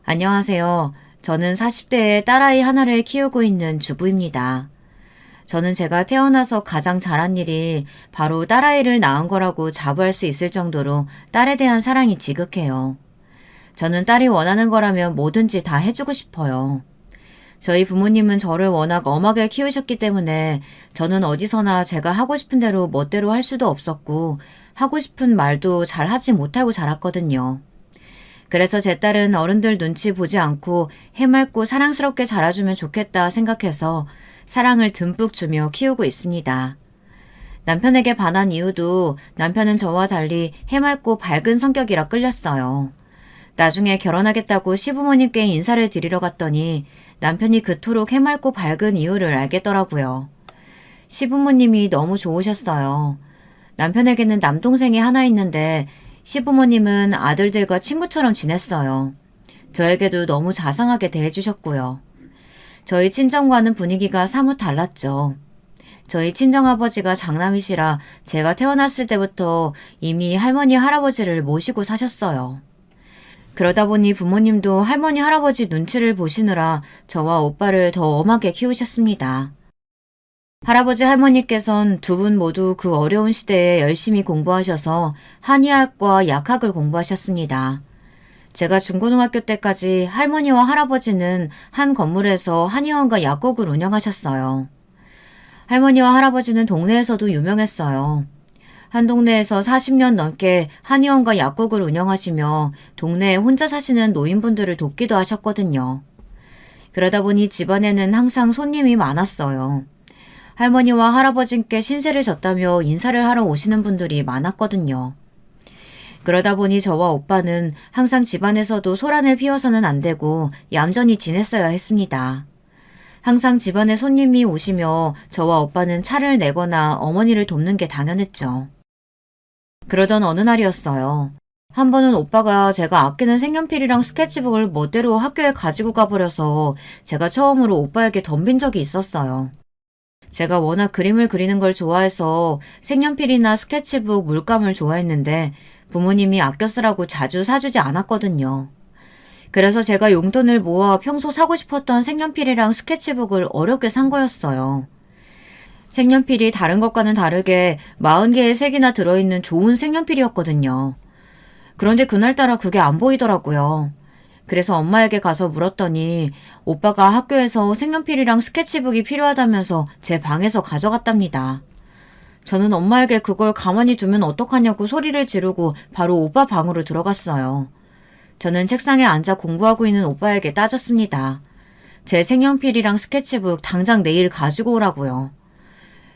안녕하세요. 저는 40대에 딸아이 하나를 키우고 있는 주부입니다. 저는 제가 태어나서 가장 잘한 일이 바로 딸아이를 낳은 거라고 자부할 수 있을 정도로 딸에 대한 사랑이 지극해요. 저는 딸이 원하는 거라면 뭐든지 다 해주고 싶어요. 저희 부모님은 저를 워낙 엄하게 키우셨기 때문에 저는 어디서나 제가 하고 싶은 대로 멋대로 할 수도 없었고 하고 싶은 말도 잘 하지 못하고 자랐거든요. 그래서 제 딸은 어른들 눈치 보지 않고 해맑고 사랑스럽게 자라주면 좋겠다 생각해서 사랑을 듬뿍 주며 키우고 있습니다. 남편에게 반한 이유도 남편은 저와 달리 해맑고 밝은 성격이라 끌렸어요. 나중에 결혼하겠다고 시부모님께 인사를 드리러 갔더니 남편이 그토록 해맑고 밝은 이유를 알겠더라고요. 시부모님이 너무 좋으셨어요. 남편에게는 남동생이 하나 있는데 시부모님은 아들들과 친구처럼 지냈어요. 저에게도 너무 자상하게 대해주셨고요. 저희 친정과는 분위기가 사뭇 달랐죠. 저희 친정아버지가 장남이시라 제가 태어났을 때부터 이미 할머니, 할아버지를 모시고 사셨어요. 그러다 보니 부모님도 할머니, 할아버지 눈치를 보시느라 저와 오빠를 더 엄하게 키우셨습니다. 할아버지 할머니께선 두 분 모두 그 어려운 시대에 열심히 공부하셔서 한의학과 약학을 공부하셨습니다. 제가 중고등학교 때까지 할머니와 할아버지는 한 건물에서 한의원과 약국을 운영하셨어요. 할머니와 할아버지는 동네에서도 유명했어요. 한 동네에서 40년 넘게 한의원과 약국을 운영하시며 동네에 혼자 사시는 노인분들을 돕기도 하셨거든요. 그러다 보니 집안에는 항상 손님이 많았어요. 할머니와 할아버지께 신세를 졌다며 인사를 하러 오시는 분들이 많았거든요. 그러다 보니 저와 오빠는 항상 집안에서도 소란을 피워서는 안 되고 얌전히 지냈어야 했습니다. 항상 집안에 손님이 오시며 저와 오빠는 차를 내거나 어머니를 돕는 게 당연했죠. 그러던 어느 날이었어요. 한 번은 오빠가 제가 아끼는 색연필이랑 스케치북을 멋대로 학교에 가지고 가버려서 제가 처음으로 오빠에게 덤빈 적이 있었어요. 제가 워낙 그림을 그리는 걸 좋아해서 색연필이나 스케치북, 물감을 좋아했는데 부모님이 아껴 쓰라고 자주 사주지 않았거든요. 그래서 제가 용돈을 모아 평소 사고 싶었던 색연필이랑 스케치북을 어렵게 산 거였어요. 색연필이 다른 것과는 다르게 40개의 색이나 들어있는 좋은 색연필이었거든요. 그런데 그날따라 그게 안 보이더라고요. 그래서 엄마에게 가서 물었더니 오빠가 학교에서 색연필이랑 스케치북이 필요하다면서 제 방에서 가져갔답니다. 저는 엄마에게 그걸 가만히 두면 어떡하냐고 소리를 지르고 바로 오빠 방으로 들어갔어요. 저는 책상에 앉아 공부하고 있는 오빠에게 따졌습니다. 제 색연필이랑 스케치북 당장 내일 가지고 오라고요.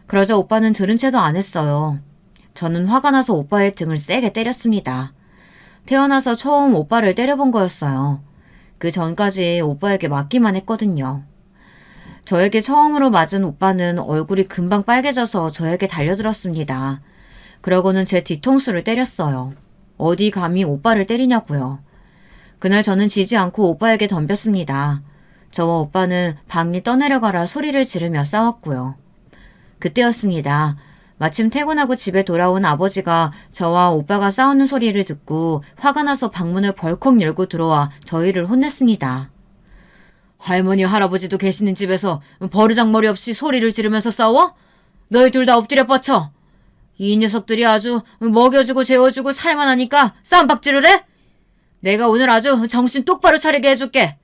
그러자 오빠는 들은 채도 안 했어요. 저는 화가 나서 오빠의 등을 세게 때렸습니다. 태어나서 처음 오빠를 때려본 거였어요. 그 전까지 오빠에게 맞기만 했거든요. 저에게 처음으로 맞은 오빠는 얼굴이 금방 빨개져서 저에게 달려들었습니다. 그러고는 제 뒤통수를 때렸어요. 어디 감히 오빠를 때리냐고요. 그날 저는 지지 않고 오빠에게 덤볐습니다. 저와 오빠는 방리 떠내려가라 소리를 지르며 싸웠고요. 그때였습니다. 마침 퇴근하고 집에 돌아온 아버지가 저와 오빠가 싸우는 소리를 듣고 화가 나서 방문을 벌컥 열고 들어와 저희를 혼냈습니다. 할머니 할아버지도 계시는 집에서 버르장머리 없이 소리를 지르면서 싸워? 너희 둘 다 엎드려 뻗쳐. 이 녀석들이 아주 먹여주고 재워주고 살만 하니까 쌈박질을 해? 내가 오늘 아주 정신 똑바로 차리게 해줄게.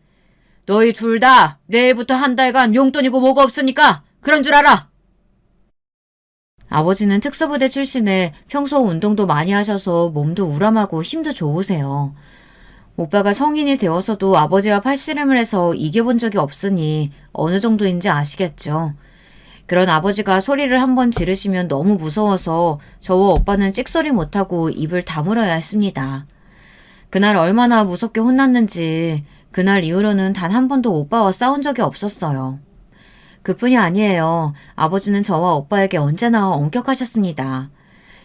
너희 둘 다 내일부터 한 달간 용돈이고 뭐가 없으니까 그런 줄 알아. 아버지는 특수부대 출신에 평소 운동도 많이 하셔서 몸도 우람하고 힘도 좋으세요. 오빠가 성인이 되어서도 아버지와 팔씨름을 해서 이겨본 적이 없으니 어느 정도인지 아시겠죠. 그런 아버지가 소리를 한번 지르시면 너무 무서워서 저와 오빠는 찍소리 못하고 입을 다물어야 했습니다. 그날 얼마나 무섭게 혼났는지 그날 이후로는 단 한 번도 오빠와 싸운 적이 없었어요. 그뿐이 아니에요. 아버지는 저와 오빠에게 언제나 엄격하셨습니다.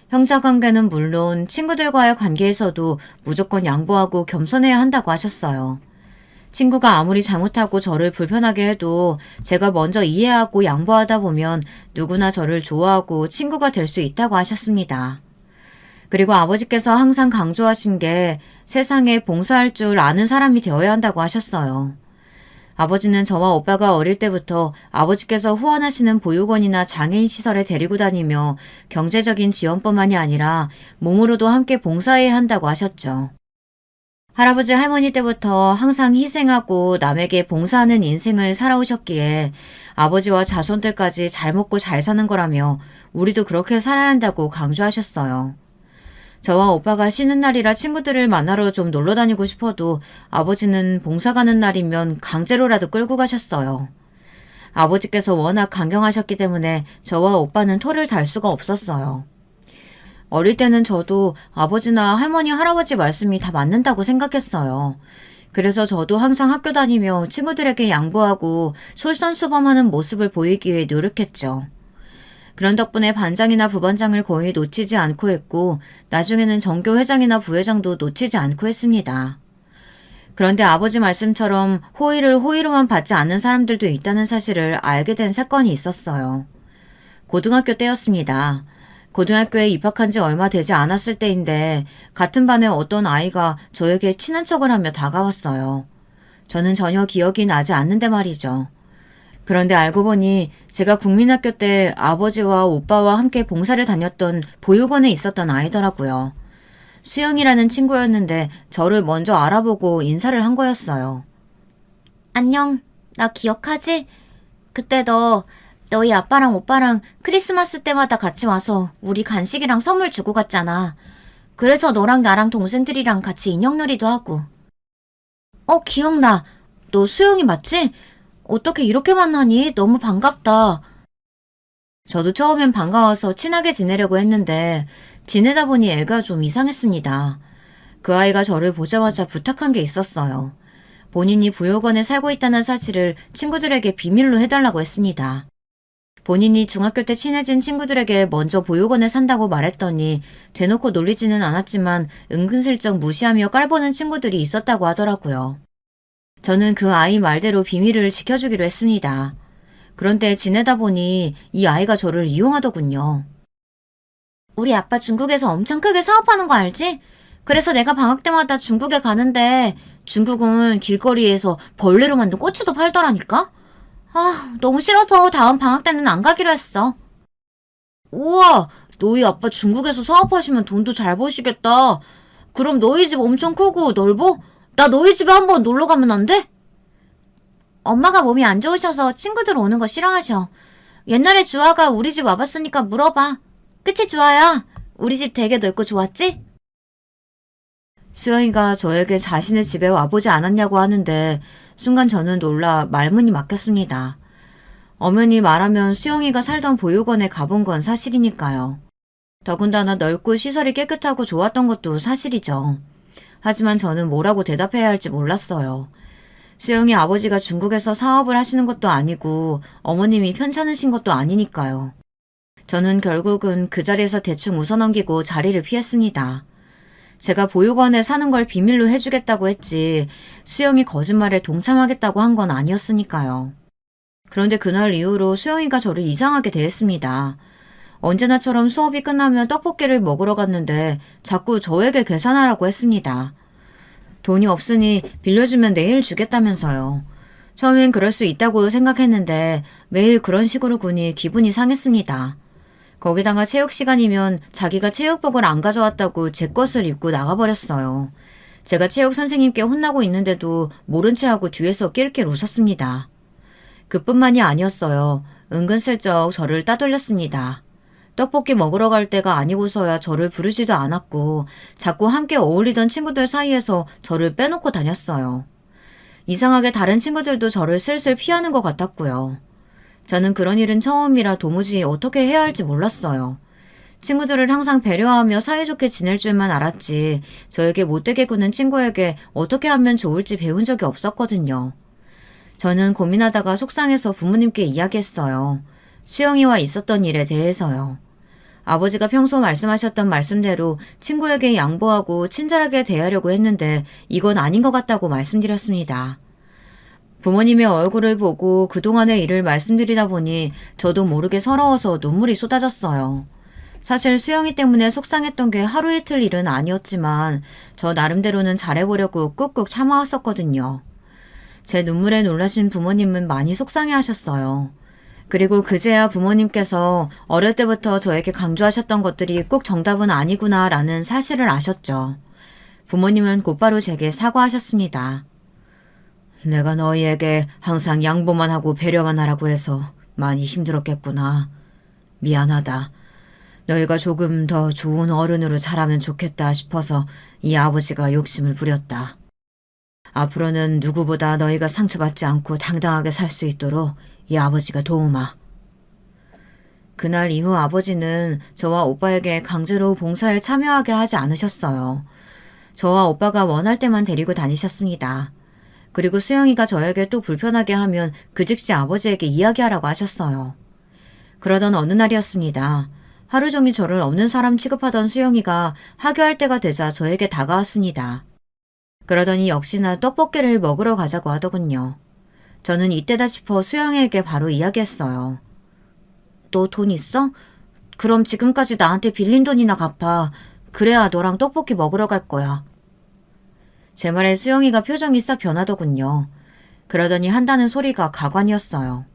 형제관계는 물론 친구들과의 관계에서도 무조건 양보하고 겸손해야 한다고 하셨어요. 친구가 아무리 잘못하고 저를 불편하게 해도 제가 먼저 이해하고 양보하다 보면 누구나 저를 좋아하고 친구가 될 수 있다고 하셨습니다. 그리고 아버지께서 항상 강조하신 게 세상에 봉사할 줄 아는 사람이 되어야 한다고 하셨어요. 아버지는 저와 오빠가 어릴 때부터 아버지께서 후원하시는 보육원이나 장애인 시설에 데리고 다니며 경제적인 지원뿐만이 아니라 몸으로도 함께 봉사해야 한다고 하셨죠. 할아버지 할머니 때부터 항상 희생하고 남에게 봉사하는 인생을 살아오셨기에 아버지와 자손들까지 잘 먹고 잘 사는 거라며 우리도 그렇게 살아야 한다고 강조하셨어요. 저와 오빠가 쉬는 날이라 친구들을 만나러 좀 놀러 다니고 싶어도 아버지는 봉사 가는 날이면 강제로라도 끌고 가셨어요. 아버지께서 워낙 강경하셨기 때문에 저와 오빠는 토를 달 수가 없었어요. 어릴 때는 저도 아버지나 할머니, 할아버지 말씀이 다 맞는다고 생각했어요. 그래서 저도 항상 학교 다니며 친구들에게 양보하고 솔선수범하는 모습을 보이기 위해 노력했죠. 그런 덕분에 반장이나 부반장을 거의 놓치지 않고 했고 나중에는 전교 회장이나 부회장도 놓치지 않고 했습니다. 그런데 아버지 말씀처럼 호의를 호의로만 받지 않는 사람들도 있다는 사실을 알게 된 사건이 있었어요. 고등학교 때였습니다. 고등학교에 입학한 지 얼마 되지 않았을 때인데 같은 반의 어떤 아이가 저에게 친한 척을 하며 다가왔어요. 저는 전혀 기억이 나지 않는데 말이죠. 그런데 알고 보니 제가 국민학교 때 아버지와 오빠와 함께 봉사를 다녔던 보육원에 있었던 아이더라고요. 수영이라는 친구였는데 저를 먼저 알아보고 인사를 한 거였어요. 안녕, 나 기억하지? 그때 너희 아빠랑 오빠랑 크리스마스 때마다 같이 와서 우리 간식이랑 선물 주고 갔잖아. 그래서 너랑 나랑 동생들이랑 같이 인형놀이도 하고. 기억나. 너 수영이 맞지? 어떻게 이렇게 만나니? 너무 반갑다. 저도 처음엔 반가워서 친하게 지내려고 했는데 지내다 보니 애가 좀 이상했습니다. 그 아이가 저를 보자마자 부탁한 게 있었어요. 본인이 부여관에 살고 있다는 사실을 친구들에게 비밀로 해달라고 했습니다. 본인이 중학교 때 친해진 친구들에게 먼저 보육원에 산다고 말했더니 대놓고 놀리지는 않았지만 은근슬쩍 무시하며 깔보는 친구들이 있었다고 하더라고요. 저는 그 아이 말대로 비밀을 지켜주기로 했습니다. 그런데 지내다 보니 이 아이가 저를 이용하더군요. 우리 아빠 중국에서 엄청 크게 사업하는 거 알지? 그래서 내가 방학 때마다 중국에 가는데 중국은 길거리에서 벌레로 만든 꼬치도 팔더라니까? 너무 싫어서 다음 방학 때는 안 가기로 했어. 우와, 너희 아빠 중국에서 사업하시면 돈도 잘 버시겠다. 그럼 너희 집 엄청 크고 넓어? 나 너희 집에 한번 놀러 가면 안 돼? 엄마가 몸이 안 좋으셔서 친구들 오는 거 싫어하셔. 옛날에 주아가 우리 집 와봤으니까 물어봐. 그치 주아야? 우리 집 되게 넓고 좋았지? 수영이가 저에게 자신의 집에 와보지 않았냐고 하는데 순간 저는 놀라 말문이 막혔습니다. 엄연히 말하면 수영이가 살던 보육원에 가본 건 사실이니까요. 더군다나 넓고 시설이 깨끗하고 좋았던 것도 사실이죠. 하지만 저는 뭐라고 대답해야 할지 몰랐어요. 수영이 아버지가 중국에서 사업을 하시는 것도 아니고 어머님이 편찮으신 것도 아니니까요. 저는 결국은 그 자리에서 대충 웃어넘기고 자리를 피했습니다. 제가 보육원에 사는 걸 비밀로 해주겠다고 했지 수영이 거짓말에 동참하겠다고 한 건 아니었으니까요. 그런데 그날 이후로 수영이가 저를 이상하게 대했습니다. 언제나처럼 수업이 끝나면 떡볶이를 먹으러 갔는데 자꾸 저에게 계산하라고 했습니다. 돈이 없으니 빌려주면 내일 주겠다면서요. 처음엔 그럴 수 있다고 생각했는데 매일 그런 식으로 구니 기분이 상했습니다. 거기다가 체육 시간이면 자기가 체육복을 안 가져왔다고 제 것을 입고 나가버렸어요. 제가 체육 선생님께 혼나고 있는데도 모른 체하고 뒤에서 낄낄 웃었습니다. 그뿐만이 아니었어요. 은근슬쩍 저를 따돌렸습니다. 떡볶이 먹으러 갈 때가 아니고서야 저를 부르지도 않았고 자꾸 함께 어울리던 친구들 사이에서 저를 빼놓고 다녔어요. 이상하게 다른 친구들도 저를 슬슬 피하는 것 같았고요. 저는 그런 일은 처음이라 도무지 어떻게 해야 할지 몰랐어요. 친구들을 항상 배려하며 사이좋게 지낼 줄만 알았지 저에게 못되게 구는 친구에게 어떻게 하면 좋을지 배운 적이 없었거든요. 저는 고민하다가 속상해서 부모님께 이야기했어요. 수영이와 있었던 일에 대해서요. 아버지가 평소 말씀하셨던 말씀대로 친구에게 양보하고 친절하게 대하려고 했는데 이건 아닌 것 같다고 말씀드렸습니다. 부모님의 얼굴을 보고 그동안의 일을 말씀드리다 보니 저도 모르게 서러워서 눈물이 쏟아졌어요. 사실 수영이 때문에 속상했던 게 하루 이틀 일은 아니었지만 저 나름대로는 잘해보려고 꾹꾹 참아왔었거든요. 제 눈물에 놀라신 부모님은 많이 속상해 하셨어요. 그리고 그제야 부모님께서 어릴 때부터 저에게 강조하셨던 것들이 꼭 정답은 아니구나 라는 사실을 아셨죠. 부모님은 곧바로 제게 사과하셨습니다. 내가 너희에게 항상 양보만 하고 배려만 하라고 해서 많이 힘들었겠구나. 미안하다. 너희가 조금 더 좋은 어른으로 자라면 좋겠다 싶어서 이 아버지가 욕심을 부렸다. 앞으로는 누구보다 너희가 상처받지 않고 당당하게 살 수 있도록 이 아버지가 도우마. 그날 이후 아버지는 저와 오빠에게 강제로 봉사에 참여하게 하지 않으셨어요. 저와 오빠가 원할 때만 데리고 다니셨습니다. 그리고 수영이가 저에게 또 불편하게 하면 그 즉시 아버지에게 이야기하라고 하셨어요. 그러던 어느 날이었습니다. 하루 종일 저를 없는 사람 취급하던 수영이가 하교할 때가 되자 저에게 다가왔습니다. 그러더니 역시나 떡볶이를 먹으러 가자고 하더군요. 저는 이때다 싶어 수영이에게 바로 이야기했어요. 너 돈 있어? 그럼 지금까지 나한테 빌린 돈이나 갚아. 그래야 너랑 떡볶이 먹으러 갈 거야. 제 말에 수영이가 표정이 싹 변하더군요. 그러더니 한다는 소리가 가관이었어요.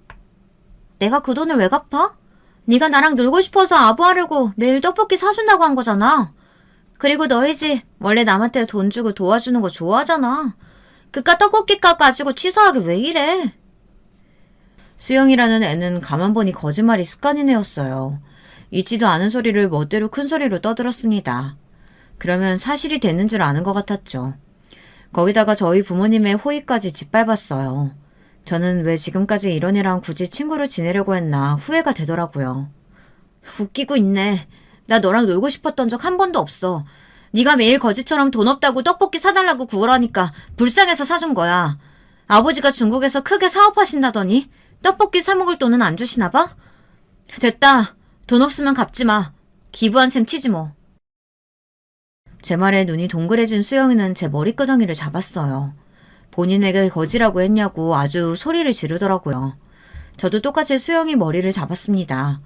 내가 그 돈을 왜 갚아? 네가 나랑 놀고 싶어서 아부하려고 매일 떡볶이 사준다고 한 거잖아. 그리고 너희지 원래 남한테 돈 주고 도와주는 거 좋아하잖아. 그깟 떡볶이값 가지고 치사하게 왜 이래? 수영이라는 애는 가만 보니 거짓말이 습관인 애였어요. 있지도 않은 소리를 멋대로 큰 소리로 떠들었습니다. 그러면 사실이 되는 줄 아는 것 같았죠. 거기다가 저희 부모님의 호의까지 짓밟았어요. 저는 왜 지금까지 이런 애랑 굳이 친구로 지내려고 했나 후회가 되더라고요. 웃기고 있네. 나 너랑 놀고 싶었던 적 한 번도 없어. 네가 매일 거지처럼 돈 없다고 떡볶이 사달라고 구걸하니까 불쌍해서 사준 거야. 아버지가 중국에서 크게 사업하신다더니 떡볶이 사 먹을 돈은 안 주시나 봐? 됐다. 돈 없으면 갚지 마. 기부한 셈 치지 뭐. 제 말에 눈이 동그래진 수영이는 제 머리끄덩이를 잡았어요. 본인에게 거지라고 했냐고 아주 소리를 지르더라고요. 저도 똑같이 수영이 머리를 잡았습니다.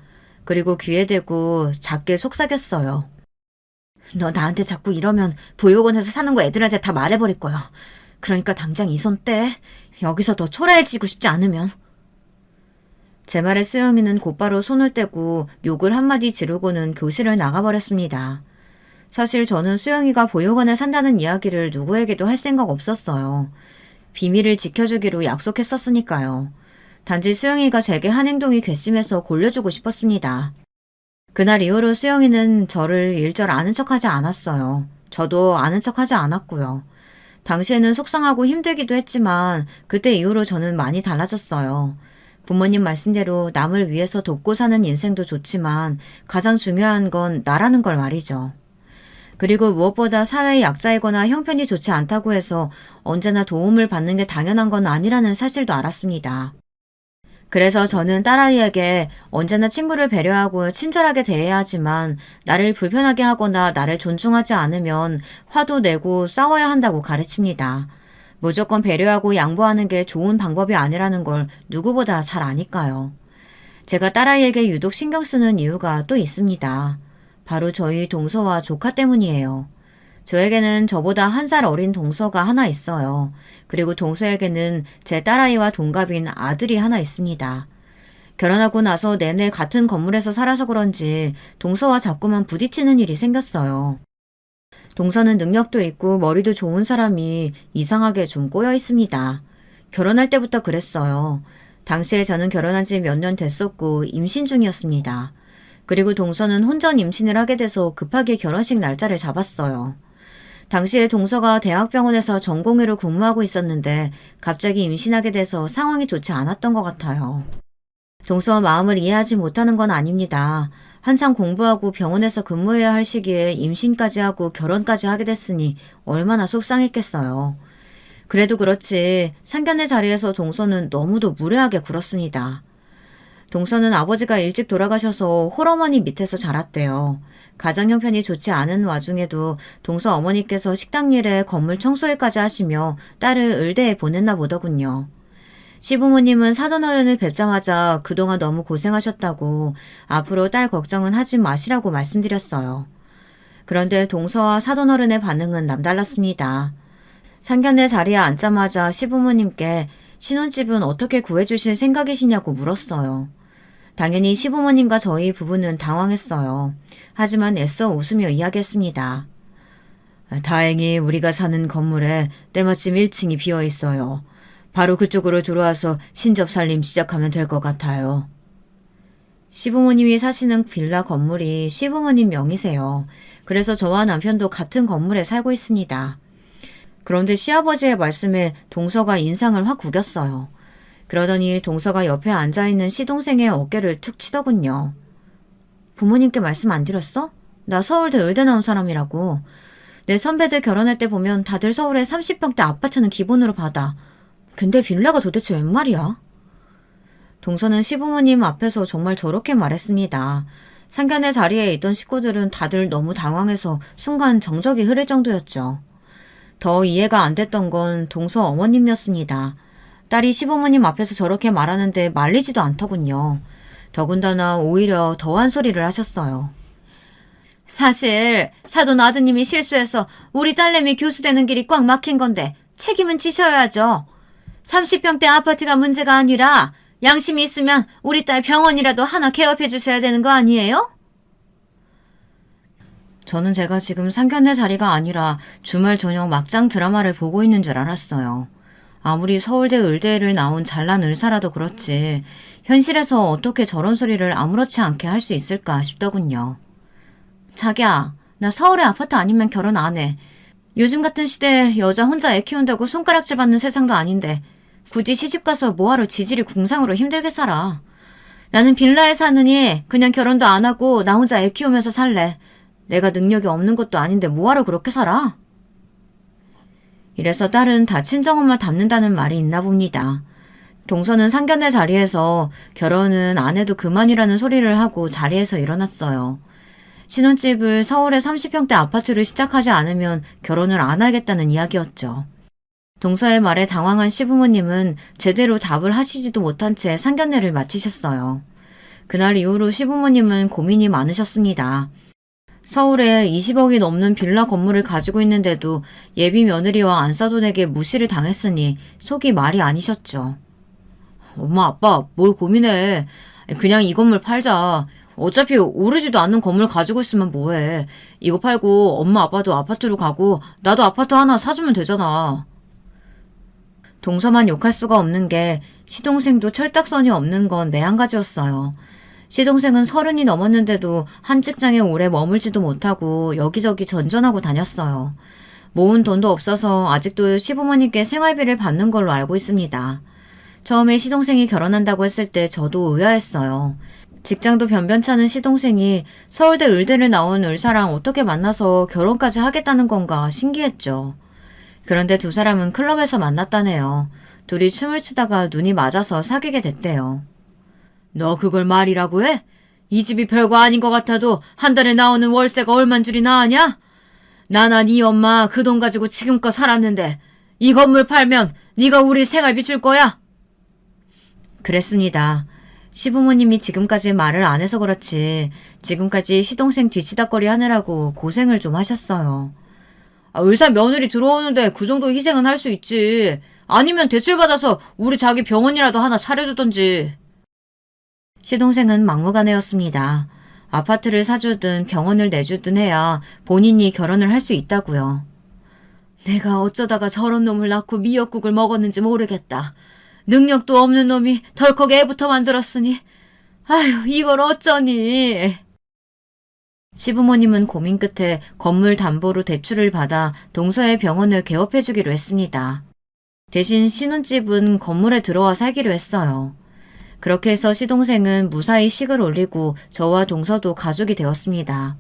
그리고 귀에 대고 작게 속삭였어요. 너 나한테 자꾸 이러면 보육원에서 사는 거 애들한테 다 말해버릴 거야. 그러니까 당장 이 손 떼. 여기서 더 초라해지고 싶지 않으면. 제 말에 수영이는 곧바로 손을 떼고 욕을 한마디 지르고는 교실을 나가버렸습니다. 사실 저는 수영이가 보육원에 산다는 이야기를 누구에게도 할 생각 없었어요. 비밀을 지켜주기로 약속했었으니까요. 단지 수영이가 제게 한 행동이 괘씸해서 골려주고 싶었습니다. 그날 이후로 수영이는 저를 일절 아는 척하지 않았어요. 저도 아는 척하지 않았고요. 당시에는 속상하고 힘들기도 했지만 그때 이후로 저는 많이 달라졌어요. 부모님 말씀대로 남을 위해서 돕고 사는 인생도 좋지만 가장 중요한 건 나라는 걸 말이죠. 그리고 무엇보다 사회의 약자이거나 형편이 좋지 않다고 해서 언제나 도움을 받는 게 당연한 건 아니라는 사실도 알았습니다. 그래서 저는 딸아이에게 언제나 친구를 배려하고 친절하게 대해야 하지만 나를 불편하게 하거나 나를 존중하지 않으면 화도 내고 싸워야 한다고 가르칩니다. 무조건 배려하고 양보하는 게 좋은 방법이 아니라는 걸 누구보다 잘 아니까요. 제가 딸아이에게 유독 신경 쓰는 이유가 또 있습니다. 바로 저희 동서와 조카 때문이에요. 저에게는 저보다 1살 어린 동서가 하나 있어요. 그리고 동서에게는 제 딸아이와 동갑인 아들이 하나 있습니다. 결혼하고 나서 내내 같은 건물에서 살아서 그런지 동서와 자꾸만 부딪히는 일이 생겼어요. 동서는 능력도 있고 머리도 좋은 사람이 이상하게 좀 꼬여 있습니다. 결혼할 때부터 그랬어요. 당시에 저는 결혼한 지 몇 년 됐었고 임신 중이었습니다. 그리고 동서는 혼전 임신을 하게 돼서 급하게 결혼식 날짜를 잡았어요. 당시에 동서가 대학병원에서 전공의로 근무하고 있었는데 갑자기 임신하게 돼서 상황이 좋지 않았던 것 같아요. 동서 마음을 이해하지 못하는 건 아닙니다. 한창 공부하고 병원에서 근무해야 할 시기에 임신까지 하고 결혼까지 하게 됐으니 얼마나 속상했겠어요. 그래도 그렇지 상견례 자리에서 동서는 너무도 무례하게 굴었습니다. 동서는 아버지가 일찍 돌아가셔서 홀어머니 밑에서 자랐대요. 가정 형편이 좋지 않은 와중에도 동서 어머니께서 식당 일에 건물 청소일까지 하시며 딸을 의대에 보냈나 보더군요. 시부모님은 사돈어른을 뵙자마자 그동안 너무 고생하셨다고 앞으로 딸 걱정은 하지 마시라고 말씀드렸어요. 그런데 동서와 사돈어른의 반응은 남달랐습니다. 상견례 자리에 앉자마자 시부모님께 신혼집은 어떻게 구해주실 생각이시냐고 물었어요. 당연히 시부모님과 저희 부부는 당황했어요. 하지만 애써 웃으며 이야기했습니다. 다행히 우리가 사는 건물에 때마침 1층이 비어 있어요. 바로 그쪽으로 들어와서 신접살림 시작하면 될 것 같아요. 시부모님이 사시는 빌라 건물이 시부모님 명의세요. 그래서 저와 남편도 같은 건물에 살고 있습니다. 그런데 시아버지의 말씀에 동서가 인상을 확 구겼어요. 그러더니 동서가 옆에 앉아있는 시동생의 어깨를 툭 치더군요. 부모님께 말씀 안 드렸어? 나 서울대 의대 나온 사람이라고. 내 선배들 결혼할 때 보면 다들 서울에 30평대 아파트는 기본으로 받아. 근데 빌라가 도대체 웬 말이야? 동서는 시부모님 앞에서 정말 저렇게 말했습니다. 상견례 자리에 있던 식구들은 다들 너무 당황해서 순간 정적이 흐를 정도였죠. 더 이해가 안 됐던 건 동서 어머님이었습니다. 딸이 시부모님 앞에서 저렇게 말하는데 말리지도 않더군요. 더군다나 오히려 더한 소리를 하셨어요. 사실 사돈 아드님이 실수해서 우리 딸내미 교수 되는 길이 꽉 막힌 건데 책임은 지셔야죠. 30평대 아파트가 문제가 아니라 양심이 있으면 우리 딸 병원이라도 하나 개업해 주셔야 되는 거 아니에요? 저는 제가 지금 상견례 자리가 아니라 주말 저녁 막장 드라마를 보고 있는 줄 알았어요. 아무리 서울대 의대를 나온 잘난 의사라도 그렇지 현실에서 어떻게 저런 소리를 아무렇지 않게 할 수 있을까 싶더군요. 자기야, 나 서울에 아파트 아니면 결혼 안 해. 요즘 같은 시대에 여자 혼자 애 키운다고 손가락질 받는 세상도 아닌데 굳이 시집가서 뭐하러 지질이 궁상으로 힘들게 살아. 나는 빌라에 사느니 그냥 결혼도 안 하고 나 혼자 애 키우면서 살래. 내가 능력이 없는 것도 아닌데 뭐하러 그렇게 살아? 이래서 딸은 다 친정엄마 닮는다는 말이 있나 봅니다. 동서는 상견례 자리에서 결혼은 안 해도 그만이라는 소리를 하고 자리에서 일어났어요. 신혼집을 서울의 30평대 아파트를 시작하지 않으면 결혼을 안 하겠다는 이야기였죠. 동서의 말에 당황한 시부모님은 제대로 답을 하시지도 못한 채 상견례를 마치셨어요. 그날 이후로 시부모님은 고민이 많으셨습니다. 서울에 20억이 넘는 빌라 건물을 가지고 있는데도 예비 며느리와 안사돈에게 무시를 당했으니 속이 말이 아니셨죠. 엄마 아빠 뭘 고민해. 그냥 이 건물 팔자. 어차피 오르지도 않는 건물 가지고 있으면 뭐해. 이거 팔고 엄마 아빠도 아파트로 가고 나도 아파트 하나 사주면 되잖아. 동서만 욕할 수가 없는 게 시동생도 철딱선이 없는 건 매한가지였어요. 시동생은 30이 넘었는데도 한 직장에 오래 머물지도 못하고 여기저기 전전하고 다녔어요. 모은 돈도 없어서 아직도 시부모님께 생활비를 받는 걸로 알고 있습니다. 처음에 시동생이 결혼한다고 했을 때 저도 의아했어요. 직장도 변변찮은 시동생이 서울대 의대를 나온 의사랑 어떻게 만나서 결혼까지 하겠다는 건가 신기했죠. 그런데 두 사람은 클럽에서 만났다네요. 둘이 춤을 추다가 눈이 맞아서 사귀게 됐대요. 너 그걸 말이라고 해? 이 집이 별거 아닌 것 같아도 한 달에 나오는 월세가 얼만 줄이나 아냐? 나나 네 엄마 그 돈 가지고 지금껏 살았는데 이 건물 팔면 네가 우리 생활비 줄 거야? 그랬습니다. 시부모님이 지금까지 말을 안 해서 그렇지 지금까지 시동생 뒤치다거리 하느라고 고생을 좀 하셨어요. 의사 며느리 들어오는데 그 정도 희생은 할 수 있지. 아니면 대출받아서 우리 자기 병원이라도 하나 차려주던지. 시동생은 막무가내였습니다. 아파트를 사주든 병원을 내주든 해야 본인이 결혼을 할 수 있다고요. 내가 어쩌다가 저런 놈을 낳고 미역국을 먹었는지 모르겠다. 능력도 없는 놈이 덜컥 애부터 만들었으니 아휴 이걸 어쩌니. 시부모님은 고민 끝에 건물 담보로 대출을 받아 동서의 병원을 개업해주기로 했습니다. 대신 신혼집은 건물에 들어와 살기로 했어요. 그렇게 해서 시동생은 무사히 식을 올리고 저와 동서도 가족이 되었습니다.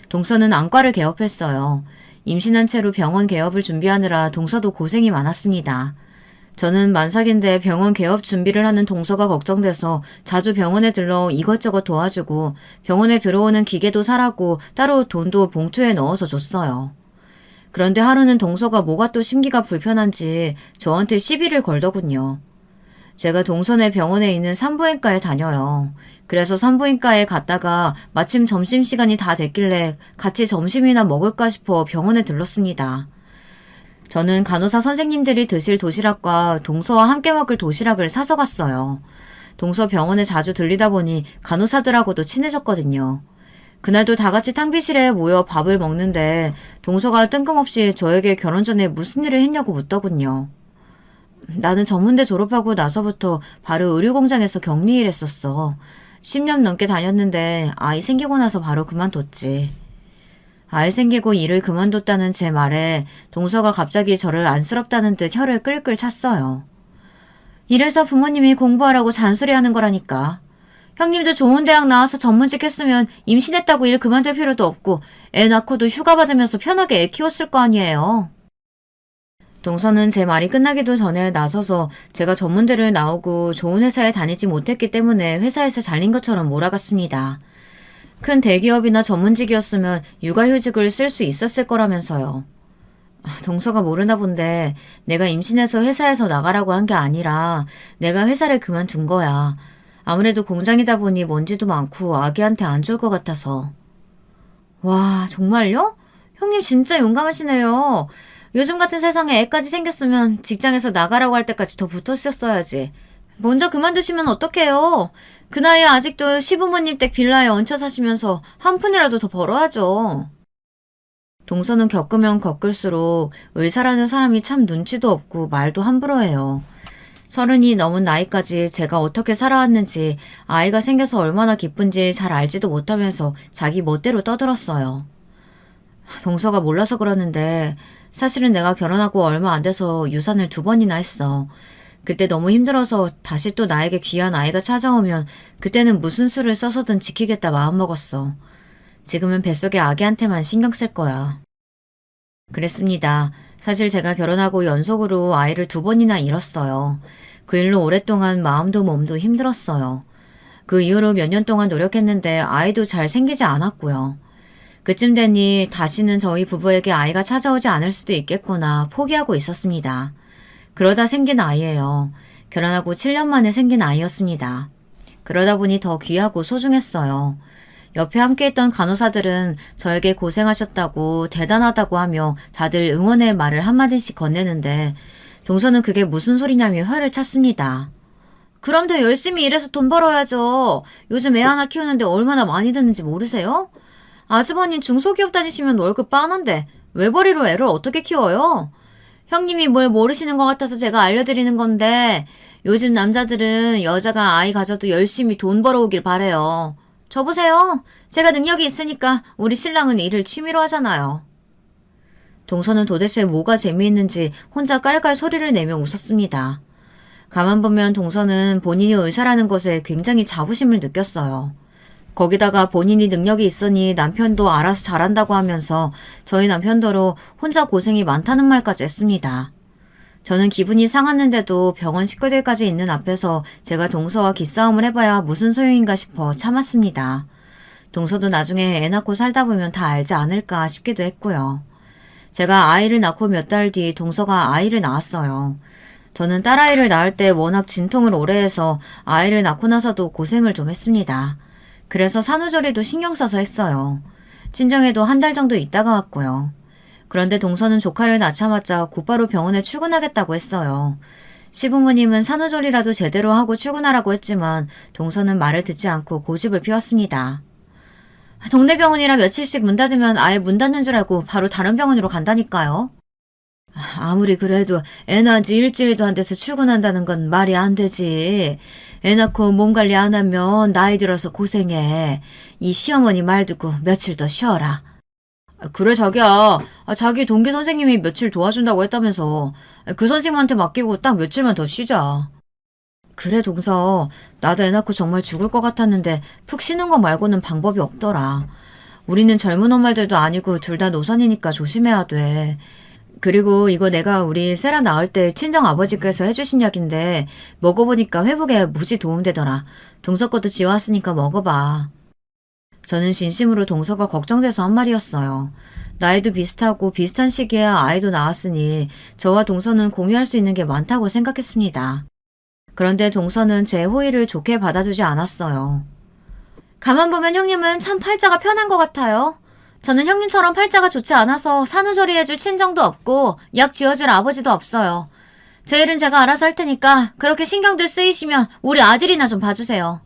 동서는 안과를 개업했어요. 임신한 채로 병원 개업을 준비하느라 동서도 고생이 많았습니다. 저는 만삭인데 병원 개업 준비를 하는 동서가 걱정돼서 자주 병원에 들러 이것저것 도와주고 병원에 들어오는 기계도 사라고 따로 돈도 봉투에 넣어서 줬어요. 그런데 하루는 동서가 뭐가 또 심기가 불편한지 저한테 시비를 걸더군요. 제가 동선의 병원에 있는 산부인과에 다녀요. 그래서 산부인과에 갔다가 마침 점심시간이 다 됐길래 같이 점심이나 먹을까 싶어 병원에 들렀습니다. 저는 간호사 선생님들이 드실 도시락과 동서와 함께 먹을 도시락을 사서 갔어요. 동서 병원에 자주 들리다 보니 간호사들하고도 친해졌거든요. 그날도 다 같이 탕비실에 모여 밥을 먹는데 동서가 뜬금없이 저에게 결혼 전에 무슨 일을 했냐고 묻더군요. 나는 전문대 졸업하고 나서부터 바로 의료공장에서 격리일 했었어. 10년 넘게 다녔는데 아이 생기고 나서 바로 그만뒀지. 아이 생기고 일을 그만뒀다는 제 말에 동서가 갑자기 저를 안쓰럽다는 듯 혀를 끌끌 찼어요. 이래서 부모님이 공부하라고 잔소리하는 거라니까. 형님도 좋은 대학 나와서 전문직 했으면 임신했다고 일 그만둘 필요도 없고 애 낳고도 휴가 받으면서 편하게 애 키웠을 거 아니에요. 동서는 제 말이 끝나기도 전에 나서서 제가 전문대를 나오고 좋은 회사에 다니지 못했기 때문에 회사에서 잘린 것처럼 몰아갔습니다. 큰 대기업이나 전문직이었으면 육아휴직을 쓸 수 있었을 거라면서요. 동서가 모르나 본데 내가 임신해서 회사에서 나가라고 한 게 아니라 내가 회사를 그만둔 거야. 아무래도 공장이다 보니 먼지도 많고 아기한테 안 좋을 것 같아서. 와, 정말요? 형님 진짜 용감하시네요. 요즘 같은 세상에 애까지 생겼으면 직장에서 나가라고 할 때까지 더 붙었었어야지. 먼저 그만두시면 어떡해요? 그 나이에 아직도 시부모님 댁 빌라에 얹혀 사시면서 한 푼이라도 더 벌어야죠. 동서는 겪으면 겪을수록 의사라는 사람이 참 눈치도 없고 말도 함부로 해요. 30이 넘은 나이까지 제가 어떻게 살아왔는지 아이가 생겨서 얼마나 기쁜지 잘 알지도 못하면서 자기 멋대로 떠들었어요. 동서가 몰라서 그러는데 사실은 내가 결혼하고 얼마 안 돼서 유산을 2번이나 했어. 그때 너무 힘들어서 다시 또 나에게 귀한 아이가 찾아오면 그때는 무슨 수를 써서든 지키겠다 마음먹었어. 지금은 뱃속의 아기한테만 신경 쓸 거야. 그랬습니다. 사실 제가 결혼하고 연속으로 아이를 2번이나 잃었어요. 그 일로 오랫동안 마음도 몸도 힘들었어요. 그 이후로 몇 년 동안 노력했는데 아이도 잘 생기지 않았고요. 그쯤 되니 다시는 저희 부부에게 아이가 찾아오지 않을 수도 있겠구나 포기하고 있었습니다. 그러다 생긴 아이예요. 결혼하고 7년 만에 생긴 아이였습니다. 그러다 보니 더 귀하고 소중했어요. 옆에 함께했던 간호사들은 저에게 고생하셨다고 대단하다고 하며 다들 응원의 말을 한마디씩 건네는데 동서는 그게 무슨 소리냐며 혀를 찼습니다. 그럼 더 열심히 일해서 돈 벌어야죠. 요즘 애 하나 키우는데 얼마나 많이 드는지 모르세요? 아주버님 중소기업 다니시면 월급 빠는데 외벌이로 애를 어떻게 키워요? 형님이 뭘 모르시는 것 같아서 제가 알려드리는 건데 요즘 남자들은 여자가 아이 가져도 열심히 돈 벌어오길 바래요. 저 보세요. 제가 능력이 있으니까 우리 신랑은 일을 취미로 하잖아요. 동서는 도대체 뭐가 재미있는지 혼자 깔깔 소리를 내며 웃었습니다. 가만 보면 동서는 본인이 의사라는 것에 굉장히 자부심을 느꼈어요. 거기다가 본인이 능력이 있으니 남편도 알아서 잘한다고 하면서 저희 남편더러 혼자 고생이 많다는 말까지 했습니다. 저는 기분이 상했는데도 병원 식구들까지 있는 앞에서 제가 동서와 기싸움을 해봐야 무슨 소용인가 싶어 참았습니다. 동서도 나중에 애 낳고 살다 보면 다 알지 않을까 싶기도 했고요. 제가 아이를 낳고 몇 달 뒤 동서가 아이를 낳았어요. 저는 딸아이를 낳을 때 워낙 진통을 오래 해서 아이를 낳고 나서도 고생을 좀 했습니다. 그래서 산후조리도 신경 써서 했어요. 친정에도 한 달 정도 있다가 왔고요. 그런데 동서는 조카를 낳자마자 곧바로 병원에 출근하겠다고 했어요. 시부모님은 산후조리라도 제대로 하고 출근하라고 했지만 동서는 말을 듣지 않고 고집을 피웠습니다. 동네 병원이라 며칠씩 문 닫으면 아예 문 닫는 줄 알고 바로 다른 병원으로 간다니까요. 아무리 그래도 애 낳은 지 일주일도 안 돼서 출근한다는 건 말이 안 되지. 애 낳고 몸 관리 안 하면 나이 들어서 고생해. 이 시어머니 말 듣고 며칠 더 쉬어라. 그래 자기야. 자기 동기 선생님이 며칠 도와준다고 했다면서. 그 선생님한테 맡기고 딱 며칠만 더 쉬자. 그래 동서. 나도 애 낳고 정말 죽을 것 같았는데 푹 쉬는 거 말고는 방법이 없더라. 우리는 젊은 엄마들도 아니고 둘 다 노산이니까 조심해야 돼. 그리고 이거 내가 우리 세라 낳을 때 친정 아버지께서 해주신 약인데 먹어보니까 회복에 무지 도움되더라. 동서 것도 지워왔으니까 먹어봐. 저는 진심으로 동서가 걱정돼서 한 말이었어요. 나이도 비슷하고 비슷한 시기에 아이도 낳았으니 저와 동서는 공유할 수 있는 게 많다고 생각했습니다. 그런데 동서는 제 호의를 좋게 받아주지 않았어요. 가만 보면 형님은 참 팔자가 편한 것 같아요. 저는 형님처럼 팔자가 좋지 않아서 산후조리 해줄 친정도 없고 약 지어줄 아버지도 없어요. 제 일은 제가 알아서 할 테니까 그렇게 신경들 쓰이시면 우리 아들이나 좀 봐주세요.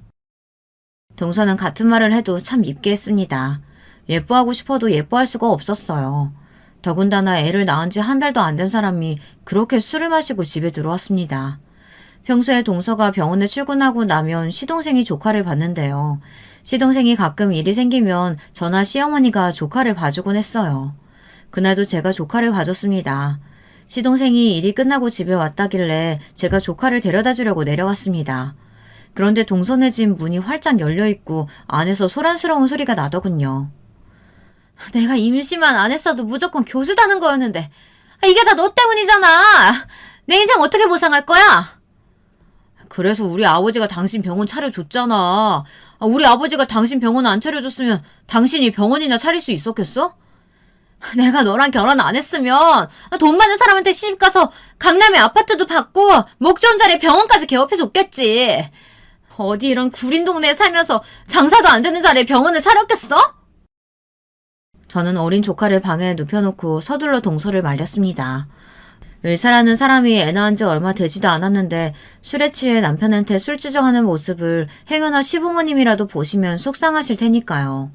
동서는 같은 말을 해도 참 밉게 했습니다. 예뻐하고 싶어도 예뻐할 수가 없었어요. 더군다나 애를 낳은 지 한 달도 안 된 사람이 그렇게 술을 마시고 집에 들어왔습니다. 평소에 동서가 병원에 출근하고 나면 시동생이 조카를 봤는데요. 시동생이 가끔 일이 생기면 저나 시어머니가 조카를 봐주곤 했어요. 그날도 제가 조카를 봐줬습니다. 시동생이 일이 끝나고 집에 왔다길래 제가 조카를 데려다 주려고 내려갔습니다. 그런데 동서네 집 문이 활짝 열려있고 안에서 소란스러운 소리가 나더군요. 내가 임시만 안 했어도 무조건 교수다는 거였는데 이게 다 너 때문이잖아. 내 인생 어떻게 보상할 거야? 그래서 우리 아버지가 당신 병원 차려줬잖아. 우리 아버지가 당신 병원 안 차려줬으면 당신이 병원이나 차릴 수 있었겠어? 내가 너랑 결혼 안 했으면 돈 많은 사람한테 시집가서 강남에 아파트도 받고 목 좋은 자리에 병원까지 개업해줬겠지. 어디 이런 구린 동네에 살면서 장사도 안 되는 자리에 병원을 차렸겠어? 저는 어린 조카를 방에 눕혀놓고 서둘러 동서를 말렸습니다. 의사라는 사람이 애 낳은 지 얼마 되지도 않았는데 술에 취해 남편한테 술주정하는 모습을 행여나 시부모님이라도 보시면 속상하실 테니까요.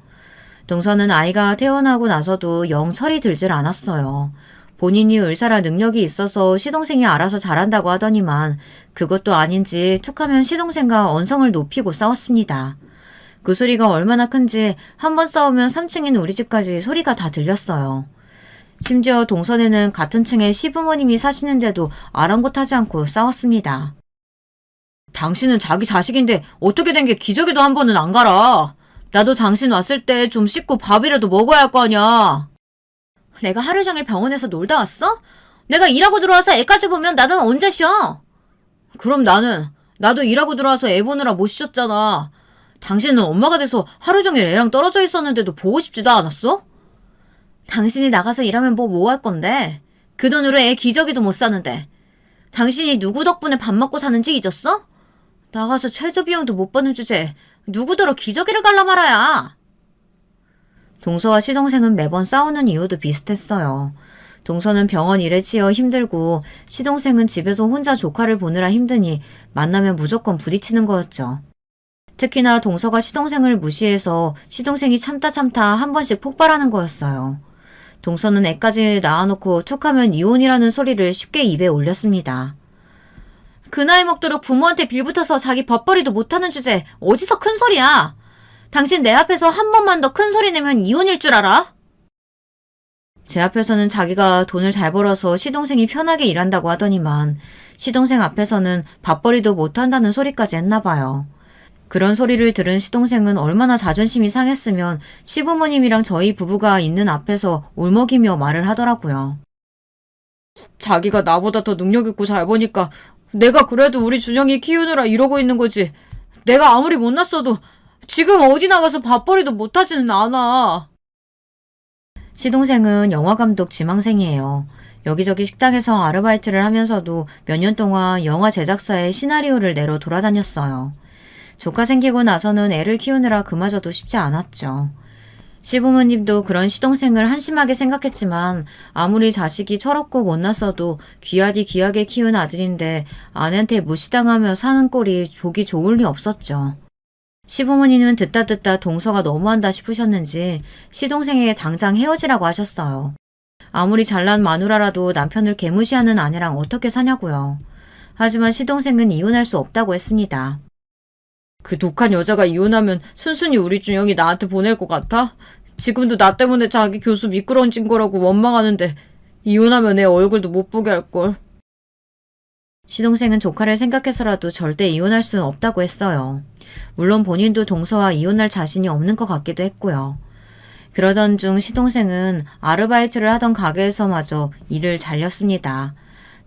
동서는 아이가 태어나고 나서도 영 철이 들질 않았어요. 본인이 의사라 능력이 있어서 시동생이 알아서 잘한다고 하더니만 그것도 아닌지 툭하면 시동생과 언성을 높이고 싸웠습니다. 그 소리가 얼마나 큰지 한 번 싸우면 3층인 우리 집까지 소리가 다 들렸어요. 심지어 동선에는 같은 층에 시부모님이 사시는데도 아랑곳하지 않고 싸웠습니다. 당신은 자기 자식인데 어떻게 된 게 기저귀도 한 번은 안 갈아. 나도 당신 왔을 때 좀 씻고 밥이라도 먹어야 할 거 아니야. 내가 하루 종일 병원에서 놀다 왔어? 내가 일하고 들어와서 애까지 보면 나는 언제 쉬어? 그럼 나도 일하고 들어와서 애 보느라 못 쉬었잖아. 당신은 엄마가 돼서 하루 종일 애랑 떨어져 있었는데도 보고 싶지도 않았어? 당신이 나가서 일하면 뭐 할 건데? 그 돈으로 애 기저귀도 못 사는데. 당신이 누구 덕분에 밥 먹고 사는지 잊었어? 나가서 최저 비용도 못 버는 주제에 누구더러 기저귀를 갈라 말아야. 동서와 시동생은 매번 싸우는 이유도 비슷했어요. 동서는 병원 일에 치여 힘들고 시동생은 집에서 혼자 조카를 보느라 힘드니 만나면 무조건 부딪히는 거였죠. 특히나 동서가 시동생을 무시해서 시동생이 참다 한 번씩 폭발하는 거였어요. 동서는 애까지 낳아놓고 툭하면 이혼이라는 소리를 쉽게 입에 올렸습니다. 그 나이 먹도록 부모한테 빌붙어서 자기 밥벌이도 못하는 주제에 어디서 큰 소리야. 당신 내 앞에서 한 번만 더 큰 소리 내면 이혼일 줄 알아? 제 앞에서는 자기가 돈을 잘 벌어서 시동생이 편하게 일한다고 하더니만 시동생 앞에서는 밥벌이도 못한다는 소리까지 했나 봐요. 그런 소리를 들은 시동생은 얼마나 자존심이 상했으면 시부모님이랑 저희 부부가 있는 앞에서 울먹이며 말을 하더라고요. 자기가 나보다 더 능력 있고 잘 보니까 내가 그래도 우리 준영이 키우느라 이러고 있는 거지. 내가 아무리 못났어도 지금 어디 나가서 밥벌이도 못하지는 않아. 시동생은 영화감독 지망생이에요. 여기저기 식당에서 아르바이트를 하면서도 몇 년 동안 영화 제작사에 시나리오를 내러 돌아다녔어요. 조카 생기고 나서는 애를 키우느라 그마저도 쉽지 않았죠. 시부모님도 그런 시동생을 한심하게 생각했지만 아무리 자식이 철없고 못났어도 귀하게 키운 아들인데 아내한테 무시당하며 사는 꼴이 보기 좋을 리 없었죠. 시부모님은 듣다 동서가 너무한다 싶으셨는지 시동생에게 당장 헤어지라고 하셨어요. 아무리 잘난 마누라라도 남편을 개무시하는 아내랑 어떻게 사냐고요. 하지만 시동생은 이혼할 수 없다고 했습니다. 그 독한 여자가 이혼하면 순순히 우리 준영이 나한테 보낼 것 같아? 지금도 나 때문에 자기 교수 미끄러진 거라고 원망하는데 이혼하면 애 얼굴도 못 보게 할걸. 시동생은 조카를 생각해서라도 절대 이혼할 수는 없다고 했어요. 물론 본인도 동서와 이혼할 자신이 없는 것 같기도 했고요. 그러던 중 시동생은 아르바이트를 하던 가게에서마저 일을 잘렸습니다.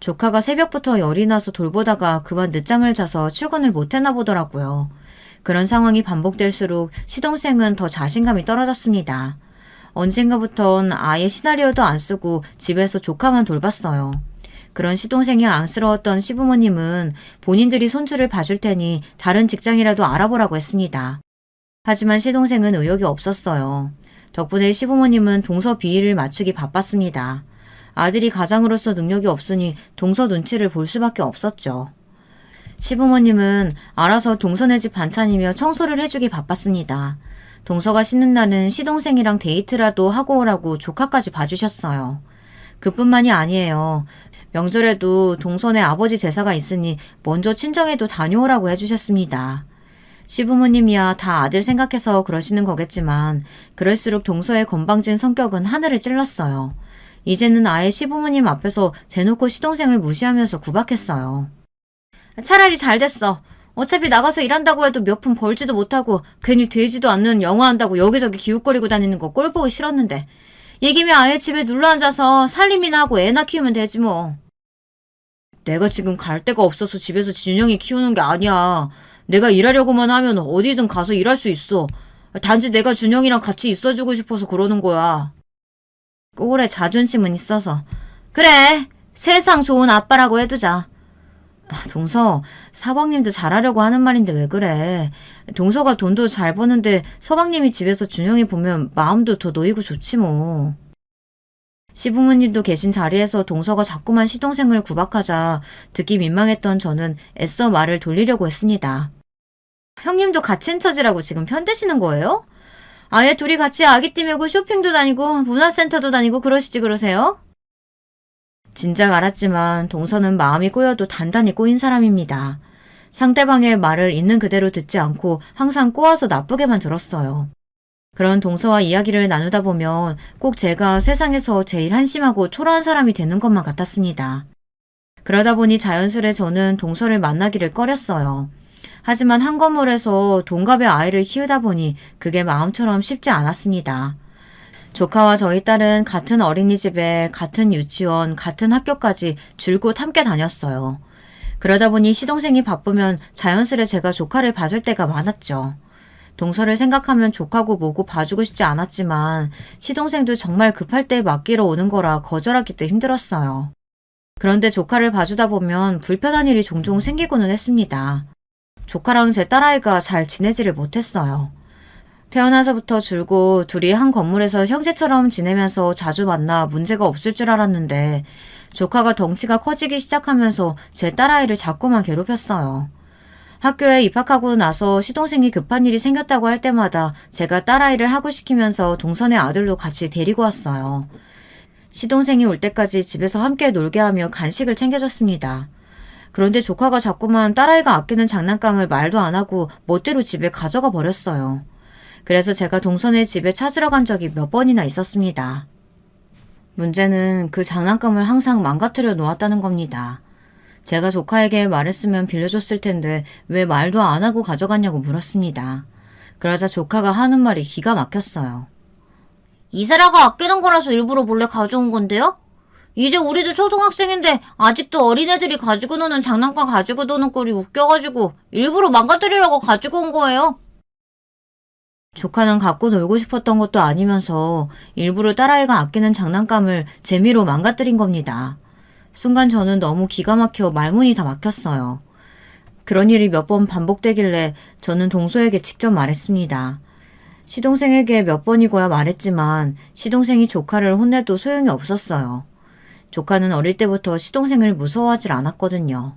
조카가 새벽부터 열이 나서 돌보다가 그만 늦잠을 자서 출근을 못했나 보더라고요. 그런 상황이 반복될수록 시동생은 더 자신감이 떨어졌습니다. 언젠가부턴 아예 시나리오도 안 쓰고 집에서 조카만 돌봤어요. 그런 시동생이 안쓰러웠던 시부모님은 본인들이 손주를 봐줄 테니 다른 직장이라도 알아보라고 했습니다. 하지만 시동생은 의욕이 없었어요. 덕분에 시부모님은 동서 비위를 맞추기 바빴습니다. 아들이 가장으로서 능력이 없으니 동서 눈치를 볼 수밖에 없었죠. 시부모님은 알아서 동서네 집 반찬이며 청소를 해주기 바빴습니다. 동서가 쉬는 날은 시동생이랑 데이트라도 하고 오라고 조카까지 봐주셨어요. 그뿐만이 아니에요. 명절에도 동서네 아버지 제사가 있으니 먼저 친정에도 다녀오라고 해주셨습니다. 시부모님이야 다 아들 생각해서 그러시는 거겠지만 그럴수록 동서의 건방진 성격은 하늘을 찔렀어요. 이제는 아예 시부모님 앞에서 대놓고 시동생을 무시하면서 구박했어요. 차라리 잘 됐어. 어차피 나가서 일한다고 해도 몇 푼 벌지도 못하고 괜히 되지도 않는 영화 한다고 여기저기 기웃거리고 다니는 거 꼴 보기 싫었는데 얘기면 아예 집에 눌러앉아서 살림이나 하고 애나 키우면 되지 뭐. 내가 지금 갈 데가 없어서 집에서 준영이 키우는 게 아니야. 내가 일하려고만 하면 어디든 가서 일할 수 있어. 단지 내가 준영이랑 같이 있어주고 싶어서 그러는 거야. 꼴에 자존심은 있어서. 그래, 세상 좋은 아빠라고 해두자. 동서, 사방님도 잘하려고 하는 말인데 왜 그래. 동서가 돈도 잘 버는데 서방님이 집에서 준영이 보면 마음도 더 놓이고 좋지 뭐. 시부모님도 계신 자리에서 동서가 자꾸만 시동생을 구박하자 듣기 민망했던 저는 애써 말을 돌리려고 했습니다. 형님도 같이 처지라고 지금 편드시는 거예요? 아예 둘이 같이 아기띠 메고 쇼핑도 다니고 문화센터도 다니고 그러시지 그러세요? 진작 알았지만 동서는 마음이 꼬여도 단단히 꼬인 사람입니다. 상대방의 말을 있는 그대로 듣지 않고 항상 꼬아서 나쁘게만 들었어요. 그런 동서와 이야기를 나누다 보면 꼭 제가 세상에서 제일 한심하고 초라한 사람이 되는 것만 같았습니다. 그러다 보니 자연스레 저는 동서를 만나기를 꺼렸어요. 하지만 한 건물에서 동갑의 아이를 키우다 보니 그게 마음처럼 쉽지 않았습니다. 조카와 저희 딸은 같은 어린이집에 같은 유치원, 같은 학교까지 줄곧 함께 다녔어요. 그러다 보니 시동생이 바쁘면 자연스레 제가 조카를 봐줄 때가 많았죠. 동서를 생각하면 조카고 뭐고 봐주고 싶지 않았지만 시동생도 정말 급할 때 맡기러 오는 거라 거절하기도 힘들었어요. 그런데 조카를 봐주다 보면 불편한 일이 종종 생기고는 했습니다. 조카랑 제 딸아이가 잘 지내지를 못했어요. 태어나서부터 줄곧 둘이 한 건물에서 형제처럼 지내면서 자주 만나 문제가 없을 줄 알았는데 조카가 덩치가 커지기 시작하면서 제 딸아이를 자꾸만 괴롭혔어요. 학교에 입학하고 나서 시동생이 급한 일이 생겼다고 할 때마다 제가 딸아이를 하고 시키면서 동선의 아들도 같이 데리고 왔어요. 시동생이 올 때까지 집에서 함께 놀게 하며 간식을 챙겨줬습니다. 그런데 조카가 자꾸만 딸아이가 아끼는 장난감을 말도 안 하고 멋대로 집에 가져가 버렸어요. 그래서 제가 동선의 집에 찾으러 간 적이 몇 번이나 있었습니다. 문제는 그 장난감을 항상 망가뜨려 놓았다는 겁니다. 제가 조카에게 말했으면 빌려줬을 텐데 왜 말도 안 하고 가져갔냐고 물었습니다. 그러자 조카가 하는 말이 기가 막혔어요. 이세라가 아끼는 거라서 일부러 몰래 가져온 건데요? 이제 우리도 초등학생인데 아직도 어린애들이 가지고 노는 장난감 가지고 노는 꼴이 웃겨가지고 일부러 망가뜨리려고 가지고 온 거예요. 조카는 갖고 놀고 싶었던 것도 아니면서 일부러 딸아이가 아끼는 장난감을 재미로 망가뜨린 겁니다. 순간 저는 너무 기가 막혀 말문이 다 막혔어요. 그런 일이 몇 번 반복되길래 저는 동서에게 직접 말했습니다. 시동생에게 몇 번이고야 말했지만 시동생이 조카를 혼내도 소용이 없었어요. 조카는 어릴 때부터 시동생을 무서워하질 않았거든요.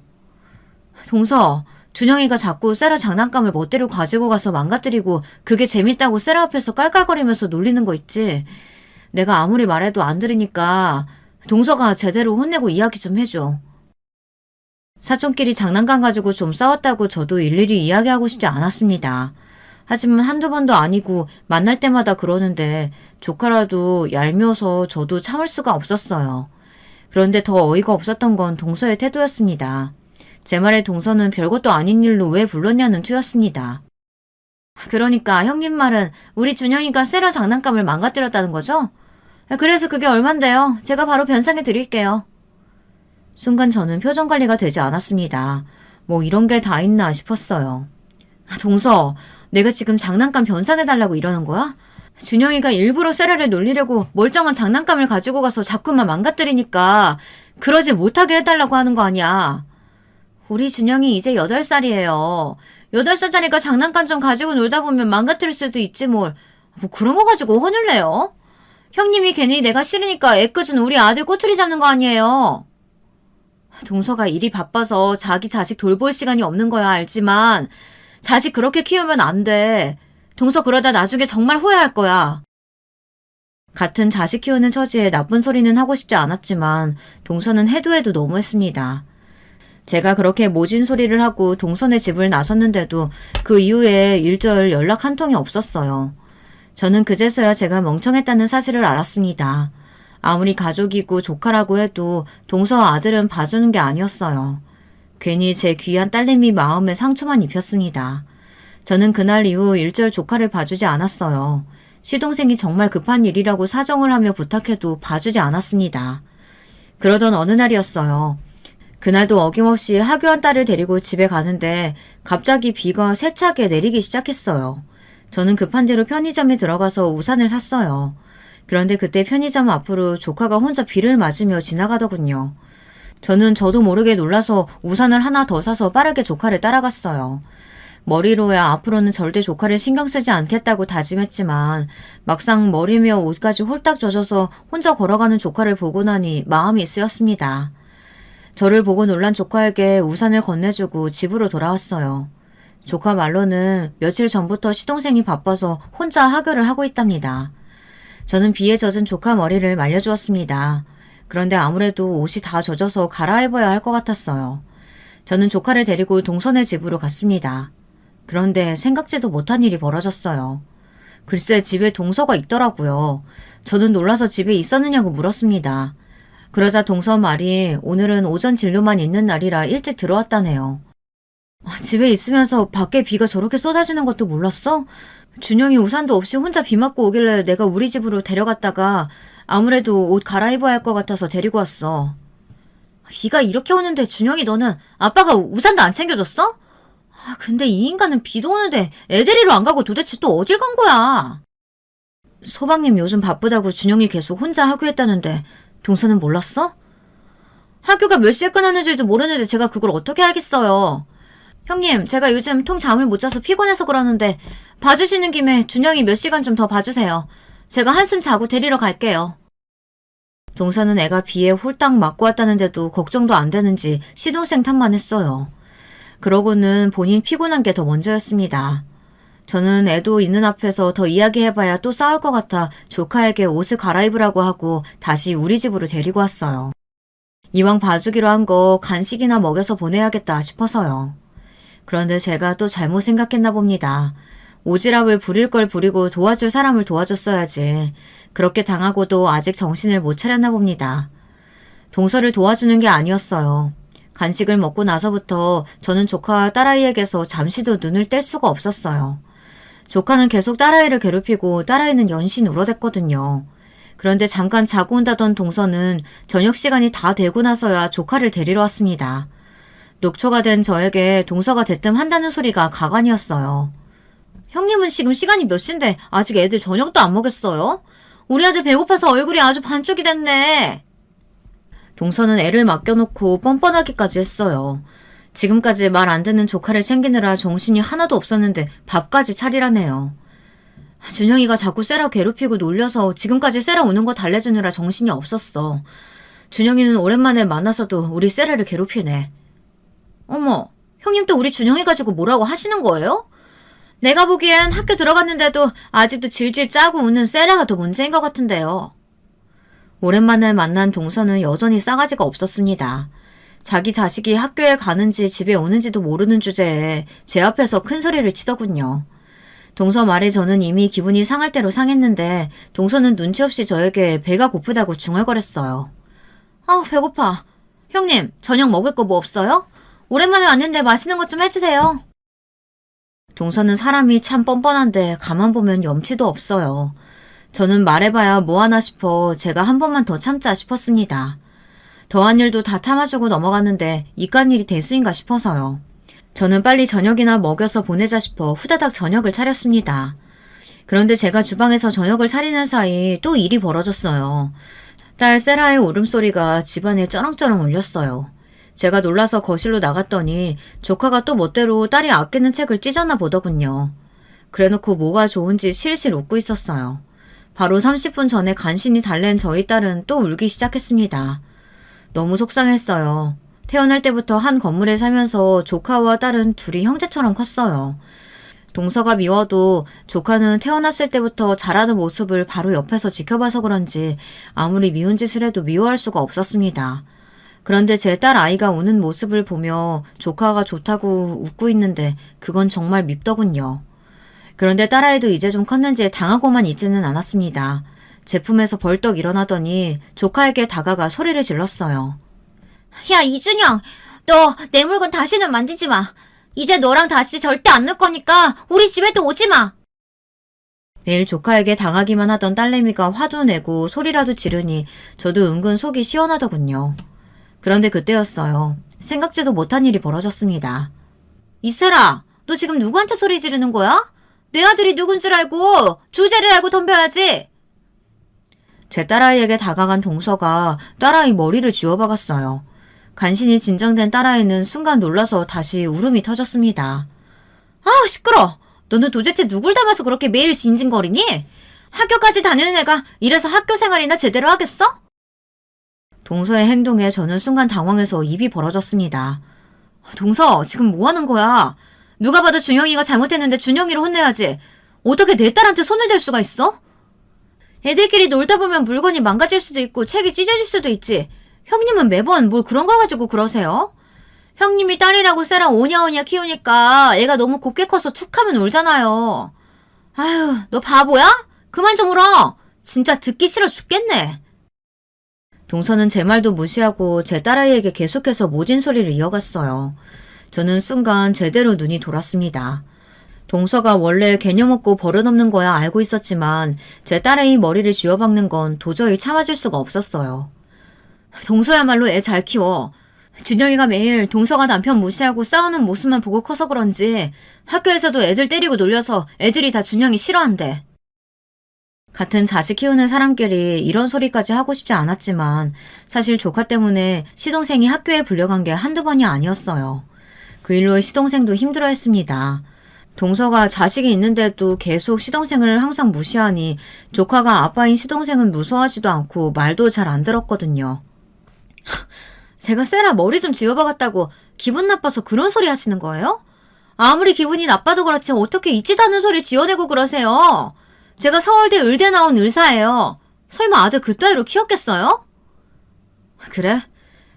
동서, 준영이가 자꾸 세라 장난감을 멋대로 가지고 가서 망가뜨리고 그게 재밌다고 세라 앞에서 깔깔거리면서 놀리는 거 있지. 내가 아무리 말해도 안 들으니까 동서가 제대로 혼내고 이야기 좀 해줘. 사촌끼리 장난감 가지고 좀 싸웠다고 저도 일일이 이야기하고 싶지 않았습니다. 하지만 한두 번도 아니고 만날 때마다 그러는데 조카라도 얄미워서 저도 참을 수가 없었어요. 그런데 더 어이가 없었던 건 동서의 태도였습니다. 제 말에 동서는 별것도 아닌 일로 왜 불렀냐는 투였습니다. 그러니까 형님 말은 우리 준영이가 세라 장난감을 망가뜨렸다는 거죠? 그래서 그게 얼만데요? 제가 바로 변상해 드릴게요. 순간 저는 표정 관리가 되지 않았습니다. 뭐 이런 게 다 있나 싶었어요. 동서, 내가 지금 장난감 변상해달라고 이러는 거야? 준영이가 일부러 세라를 놀리려고 멀쩡한 장난감을 가지고 가서 자꾸만 망가뜨리니까 그러지 못하게 해달라고 하는 거 아니야. 우리 준영이 이제 8살이에요. 8살짜리가 장난감 좀 가지고 놀다 보면 망가뜨릴 수도 있지 뭘. 뭐 그런 거 가지고 혼을 내요? 형님이 괜히 내가 싫으니까 애꿎은 우리 아들 꼬투리 잡는 거 아니에요. 동서가 일이 바빠서 자기 자식 돌볼 시간이 없는 거야 알지만 자식 그렇게 키우면 안 돼. 동서 그러다 나중에 정말 후회할 거야. 같은 자식 키우는 처지에 나쁜 소리는 하고 싶지 않았지만 동서는 해도 해도 너무했습니다. 제가 그렇게 모진 소리를 하고 동선의 집을 나섰는데도 그 이후에 일절 연락 한 통이 없었어요. 저는 그제서야 제가 멍청했다는 사실을 알았습니다. 아무리 가족이고 조카라고 해도 동서 아들은 봐주는 게 아니었어요. 괜히 제 귀한 딸내미 마음에 상처만 입혔습니다. 저는 그날 이후 일절 조카를 봐주지 않았어요. 시동생이 정말 급한 일이라고 사정을 하며 부탁해도 봐주지 않았습니다. 그러던 어느 날이었어요. 그날도 어김없이 하교한 딸을 데리고 집에 가는데 갑자기 비가 세차게 내리기 시작했어요. 저는 급한 대로 편의점에 들어가서 우산을 샀어요. 그런데 그때 편의점 앞으로 조카가 혼자 비를 맞으며 지나가더군요. 저도 모르게 놀라서 우산을 하나 더 사서 빠르게 조카를 따라갔어요. 머리로야 앞으로는 절대 조카를 신경 쓰지 않겠다고 다짐했지만 막상 머리며 옷까지 홀딱 젖어서 혼자 걸어가는 조카를 보고 나니 마음이 쓰였습니다. 저를 보고 놀란 조카에게 우산을 건네주고 집으로 돌아왔어요. 조카 말로는 며칠 전부터 시동생이 바빠서 혼자 하교를 하고 있답니다. 저는 비에 젖은 조카 머리를 말려주었습니다. 그런데 아무래도 옷이 다 젖어서 갈아입어야 할 것 같았어요. 저는 조카를 데리고 동선의 집으로 갔습니다. 그런데 생각지도 못한 일이 벌어졌어요. 글쎄 집에 동서가 있더라고요. 저는 놀라서 집에 있었느냐고 물었습니다. 그러자 동서 말이 오늘은 오전 진료만 있는 날이라 일찍 들어왔다네요. 집에 있으면서 밖에 비가 저렇게 쏟아지는 것도 몰랐어? 준영이 우산도 없이 혼자 비 맞고 오길래 내가 우리 집으로 데려갔다가 아무래도 옷 갈아입어야 할 것 같아서 데리고 왔어. 비가 이렇게 오는데 준영이 너는 아빠가 우산도 안 챙겨줬어? 근데 이 인간은 비도 오는데 애 데리러 안 가고 도대체 또 어딜 간 거야? 소방님 요즘 바쁘다고 준영이 계속 혼자 하교했다는데 동서는 몰랐어? 학교가 몇 시에 끝나는 줄도 모르는데 제가 그걸 어떻게 알겠어요. 형님, 제가 요즘 통 잠을 못 자서 피곤해서 그러는데 봐주시는 김에 준영이 몇 시간 좀 더 봐주세요. 제가 한숨 자고 데리러 갈게요. 동서는 애가 비에 홀딱 맞고 왔다는데도 걱정도 안 되는지 시동생 탓만 했어요. 그러고는 본인 피곤한 게 더 먼저였습니다. 저는 애도 있는 앞에서 더 이야기해봐야 또 싸울 것 같아 조카에게 옷을 갈아입으라고 하고 다시 우리 집으로 데리고 왔어요. 이왕 봐주기로 한 거 간식이나 먹여서 보내야겠다 싶어서요. 그런데 제가 또 잘못 생각했나 봅니다. 오지랖을 부릴 걸 부리고 도와줄 사람을 도와줬어야지. 그렇게 당하고도 아직 정신을 못 차렸나 봅니다. 동서를 도와주는 게 아니었어요. 간식을 먹고 나서부터 저는 조카 딸아이에게서 잠시도 눈을 뗄 수가 없었어요. 조카는 계속 딸아이를 괴롭히고 딸아이는 연신 울어댔거든요. 그런데 잠깐 자고 온다던 동서는 저녁 시간이 다 되고 나서야 조카를 데리러 왔습니다. 녹초가 된 저에게 동서가 대뜸 한다는 소리가 가관이었어요. 형님은 지금 시간이 몇 시인데 아직 애들 저녁도 안 먹였어요? 우리 아들 배고파서 얼굴이 아주 반쪽이 됐네. 동서는 애를 맡겨놓고 뻔뻔하기까지 했어요. 지금까지 말 안 듣는 조카를 챙기느라 정신이 하나도 없었는데 밥까지 차리라네요. 준영이가 자꾸 세라 괴롭히고 놀려서 지금까지 세라 우는 거 달래주느라 정신이 없었어. 준영이는 오랜만에 만나서도 우리 세라를 괴롭히네. 어머, 형님 또 우리 준영이 가지고 뭐라고 하시는 거예요? 내가 보기엔 학교 들어갔는데도 아직도 질질 짜고 우는 세라가 더 문제인 것 같은데요. 오랜만에 만난 동서는 여전히 싸가지가 없었습니다. 자기 자식이 학교에 가는지 집에 오는지도 모르는 주제에 제 앞에서 큰 소리를 치더군요. 동서 말에 저는 이미 기분이 상할 대로 상했는데 동서는 눈치 없이 저에게 배가 고프다고 중얼거렸어요. 아우 배고파. 형님 저녁 먹을 거 뭐 없어요? 오랜만에 왔는데 맛있는 것 좀 해주세요. 동서는 사람이 참 뻔뻔한데 가만 보면 염치도 없어요. 저는 말해봐야 뭐하나 싶어 제가 한 번만 더 참자 싶었습니다. 더한 일도 다 참아주고 넘어갔는데 이깟 일이 대수인가 싶어서요. 저는 빨리 저녁이나 먹여서 보내자 싶어 후다닥 저녁을 차렸습니다. 그런데 제가 주방에서 저녁을 차리는 사이 또 일이 벌어졌어요. 딸 세라의 울음소리가 집안에 쩌렁쩌렁 울렸어요. 제가 놀라서 거실로 나갔더니 조카가 또 멋대로 딸이 아끼는 책을 찢었나 보더군요. 그래놓고 뭐가 좋은지 실실 웃고 있었어요. 바로 30분 전에 간신히 달랜 저희 딸은 또 울기 시작했습니다. 너무 속상했어요. 태어날 때부터 한 건물에 살면서 조카와 딸은 둘이 형제처럼 컸어요. 동서가 미워도 조카는 태어났을 때부터 자라는 모습을 바로 옆에서 지켜봐서 그런지 아무리 미운 짓을 해도 미워할 수가 없었습니다. 그런데 제 딸 아이가 우는 모습을 보며 조카가 좋다고 웃고 있는데 그건 정말 밉더군요. 그런데 딸아이도 이제 좀 컸는지 당하고만 있지는 않았습니다. 제품에서 벌떡 일어나더니 조카에게 다가가 소리를 질렀어요. 야, 이준영! 너 내 물건 다시는 만지지 마! 이제 너랑 다시 절대 안 놀 거니까 우리 집에도 오지 마! 매일 조카에게 당하기만 하던 딸내미가 화도 내고 소리라도 지르니 저도 은근 속이 시원하더군요. 그런데 그때였어요. 생각지도 못한 일이 벌어졌습니다. 이세라, 너 지금 누구한테 소리 지르는 거야? 내 아들이 누군 줄 알고 주제를 알고 덤벼야지. 제 딸아이에게 다가간 동서가 딸아이 머리를 쥐어박았어요. 간신히 진정된 딸아이는 순간 놀라서 다시 울음이 터졌습니다. 아, 시끄러! 너는 도대체 누굴 닮아서 그렇게 매일 징징거리니? 학교까지 다니는 애가 이래서 학교 생활이나 제대로 하겠어? 동서의 행동에 저는 순간 당황해서 입이 벌어졌습니다. 동서, 지금 뭐 하는 거야? 누가 봐도 준영이가 잘못했는데 준영이를 혼내야지. 어떻게 내 딸한테 손을 댈 수가 있어? 애들끼리 놀다 보면 물건이 망가질 수도 있고 책이 찢어질 수도 있지. 형님은 매번 뭘 그런 거 가지고 그러세요? 형님이 딸이라고 세라 오냐오냐 키우니까 애가 너무 곱게 커서 툭하면 울잖아요. 아휴, 너 바보야? 그만 좀 울어. 진짜 듣기 싫어 죽겠네. 동서는 제 말도 무시하고 제 딸아이에게 계속해서 모진 소리를 이어갔어요. 저는 순간 제대로 눈이 돌았습니다. 동서가 원래 개념 없고 버릇없는 거야 알고 있었지만 제 딸의 머리를 쥐어박는 건 도저히 참아줄 수가 없었어요. 동서야말로 애 잘 키워. 준영이가 매일 동서가 남편 무시하고 싸우는 모습만 보고 커서 그런지 학교에서도 애들 때리고 놀려서 애들이 다 준영이 싫어한대. 같은 자식 키우는 사람끼리 이런 소리까지 하고 싶지 않았지만 사실 조카 때문에 시동생이 학교에 불려간 게 한두 번이 아니었어요. 그 일로 시동생도 힘들어했습니다. 동서가 자식이 있는데도 계속 시동생을 항상 무시하니 조카가 아빠인 시동생은 무서워하지도 않고 말도 잘 안 들었거든요. 제가 세라 머리 좀 쥐어박았다고 기분 나빠서 그런 소리 하시는 거예요? 아무리 기분이 나빠도 그렇지 어떻게 있지도 않은 소리 지어내고 그러세요? 제가 서울대 의대 나온 의사예요. 설마 아들 그따위로 키웠겠어요? 그래?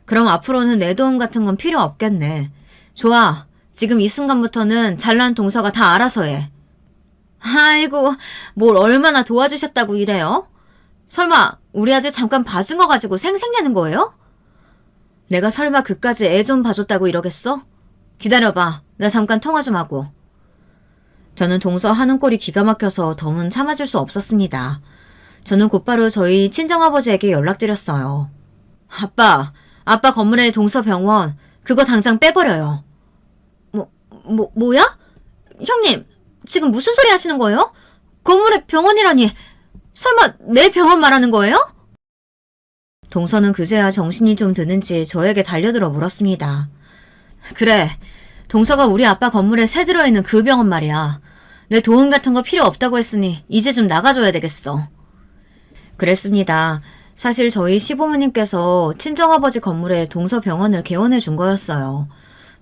그럼 앞으로는 내 도움 같은 건 필요 없겠네. 좋아. 지금 이 순간부터는 잘난 동서가 다 알아서 해. 아이고, 뭘 얼마나 도와주셨다고 이래요? 설마 우리 아들 잠깐 봐준 거 가지고 생색내는 거예요? 내가 설마 그까지 애 좀 봐줬다고 이러겠어? 기다려봐. 나 잠깐 통화 좀 하고. 저는 동서 하는 꼴이 기가 막혀서 더는 참아줄 수 없었습니다. 저는 곧바로 저희 친정아버지에게 연락드렸어요. 아빠 건물에 동서 병원 그거 당장 빼버려요. 뭐야? 형님, 지금 무슨 소리 하시는 거예요? 건물에 병원이라니, 설마 내 병원 말하는 거예요? 동서는 그제야 정신이 좀 드는지 저에게 달려들어 물었습니다. 그래, 동서가 우리 아빠 건물에 새 들어있는 그 병원 말이야. 내 도움 같은 거 필요 없다고 했으니 이제 좀 나가줘야 되겠어. 그랬습니다. 사실 저희 시부모님께서 친정아버지 건물에 동서 병원을 개원해 준 거였어요.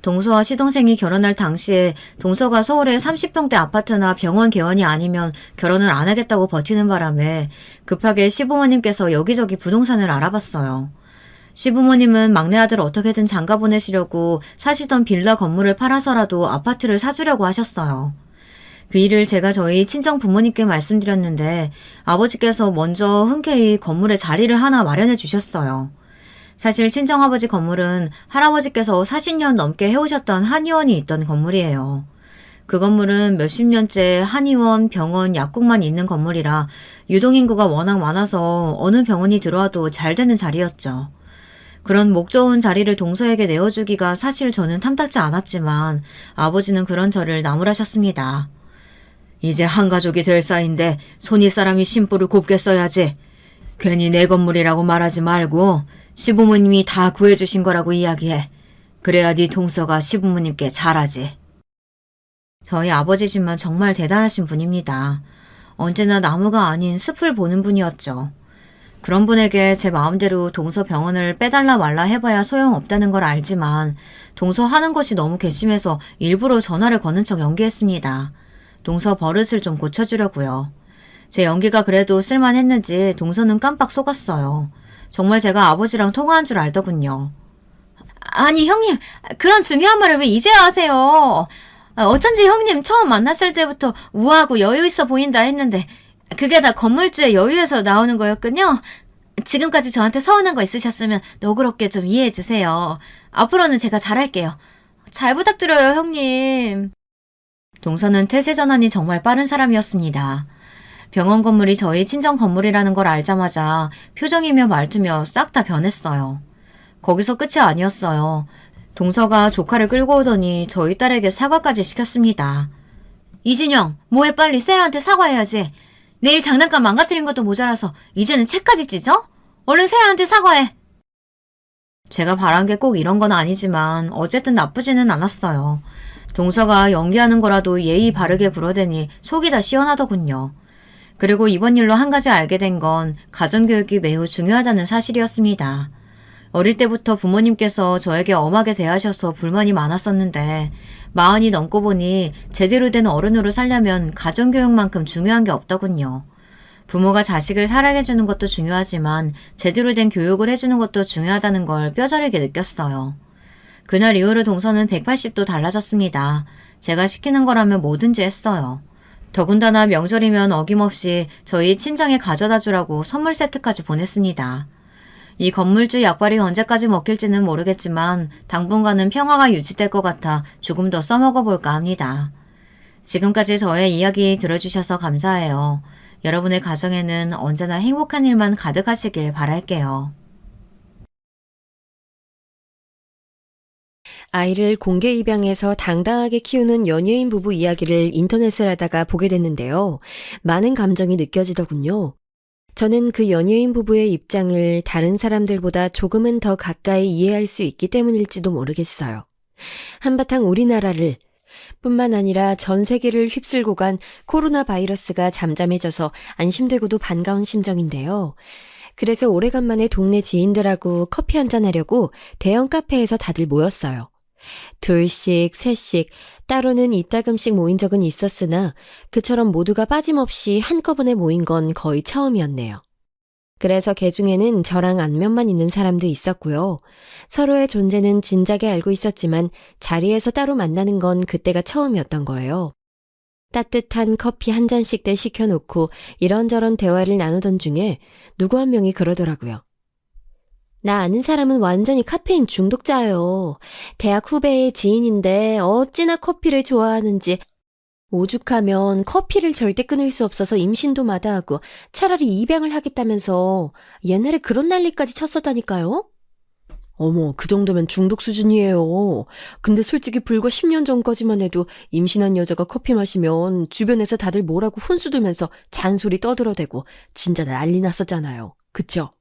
동서와 시동생이 결혼할 당시에 동서가 서울의 30평대 아파트나 병원 개원이 아니면 결혼을 안 하겠다고 버티는 바람에 급하게 시부모님께서 여기저기 부동산을 알아봤어요. 시부모님은 막내 아들 어떻게든 장가 보내시려고 사시던 빌라 건물을 팔아서라도 아파트를 사주려고 하셨어요. 그 일을 제가 저희 친정 부모님께 말씀드렸는데 아버지께서 먼저 흔쾌히 건물에 자리를 하나 마련해 주셨어요. 사실 친정아버지 건물은 할아버지께서 40년 넘게 해오셨던 한의원이 있던 건물이에요. 그 건물은 몇십 년째 한의원, 병원, 약국만 있는 건물이라 유동인구가 워낙 많아서 어느 병원이 들어와도 잘 되는 자리였죠. 그런 목 좋은 자리를 동서에게 내어주기가 사실 저는 탐탁지 않았지만 아버지는 그런 저를 나무라셨습니다. 이제 한 가족이 될 사이인데 손윗사람이 심부를 곱게 써야지. 괜히 내 건물이라고 말하지 말고 시부모님이 다 구해주신 거라고 이야기해. 그래야 네 동서가 시부모님께 잘하지. 저희 아버지지만 정말 대단하신 분입니다. 언제나 나무가 아닌 숲을 보는 분이었죠. 그런 분에게 제 마음대로 동서 병원을 빼달라 말라 해봐야 소용없다는 걸 알지만 동서 하는 것이 너무 괘씸해서 일부러 전화를 거는 척 연기했습니다. 동서 버릇을 좀 고쳐주려고요. 제 연기가 그래도 쓸만했는지 동서는 깜빡 속았어요. 정말 제가 아버지랑 통화한 줄 알더군요. 아니 형님, 그런 중요한 말을 왜 이제야 하세요? 어쩐지 형님 처음 만났을 때부터 우아하고 여유 있어 보인다 했는데 그게 다 건물주의 여유에서 나오는 거였군요. 지금까지 저한테 서운한 거 있으셨으면 너그럽게 좀 이해해 주세요. 앞으로는 제가 잘할게요. 잘 부탁드려요, 형님. 동서는 태세 전환이 정말 빠른 사람이었습니다. 병원 건물이 저희 친정 건물이라는 걸 알자마자 표정이며 말투며 싹 다 변했어요. 거기서 끝이 아니었어요. 동서가 조카를 끌고 오더니 저희 딸에게 사과까지 시켰습니다. 이진영, 뭐해 빨리 셀한테 사과해야지. 내일 장난감 망가뜨린 것도 모자라서 이제는 책까지 찢어? 얼른 세아한테 사과해. 제가 바란 게 꼭 이런 건 아니지만 어쨌든 나쁘지는 않았어요. 동서가 연기하는 거라도 예의 바르게 굴어대니 속이 다 시원하더군요. 그리고 이번 일로 한 가지 알게 된 건 가정교육이 매우 중요하다는 사실이었습니다. 어릴 때부터 부모님께서 저에게 엄하게 대하셔서 불만이 많았었는데 40이 넘고 보니 제대로 된 어른으로 살려면 가정교육만큼 중요한 게 없더군요. 부모가 자식을 사랑해주는 것도 중요하지만 제대로 된 교육을 해주는 것도 중요하다는 걸 뼈저리게 느꼈어요. 그날 이후로 동서는 180도 달라졌습니다. 제가 시키는 거라면 뭐든지 했어요. 더군다나 명절이면 어김없이 저희 친정에 가져다 주라고 선물 세트까지 보냈습니다. 이 건물주 약발이 언제까지 먹힐지는 모르겠지만 당분간은 평화가 유지될 것 같아 조금 더 써먹어 볼까 합니다. 지금까지 저의 이야기 들어주셔서 감사해요. 여러분의 가정에는 언제나 행복한 일만 가득하시길 바랄게요. 아이를 공개 입양해서 당당하게 키우는 연예인 부부 이야기를 인터넷을 하다가 보게 됐는데요. 많은 감정이 느껴지더군요. 저는 그 연예인 부부의 입장을 다른 사람들보다 조금은 더 가까이 이해할 수 있기 때문일지도 모르겠어요. 한바탕 우리나라를 뿐만 아니라 전 세계를 휩쓸고 간 코로나 바이러스가 잠잠해져서 안심되고도 반가운 심정인데요. 그래서 오래간만에 동네 지인들하고 커피 한잔 하려고 대형 카페에서 다들 모였어요. 둘씩, 셋씩, 따로는 이따금씩 모인 적은 있었으나 그처럼 모두가 빠짐없이 한꺼번에 모인 건 거의 처음이었네요. 그래서 개 중에는 저랑 안면만 있는 사람도 있었고요. 서로의 존재는 진작에 알고 있었지만 자리에서 따로 만나는 건 그때가 처음이었던 거예요. 따뜻한 커피 한 잔씩들 시켜놓고 이런저런 대화를 나누던 중에 누구 한 명이 그러더라고요. 나 아는 사람은 완전히 카페인 중독자예요. 대학 후배의 지인인데 어찌나 커피를 좋아하는지 오죽하면 커피를 절대 끊을 수 없어서 임신도 마다하고 차라리 입양을 하겠다면서 옛날에 그런 난리까지 쳤었다니까요. 어머, 그 정도면 중독 수준이에요. 근데 솔직히 불과 10년 전까지만 해도 임신한 여자가 커피 마시면 주변에서 다들 뭐라고 훈수 두면서 잔소리 떠들어대고 진짜 난리 났었잖아요. 그쵸?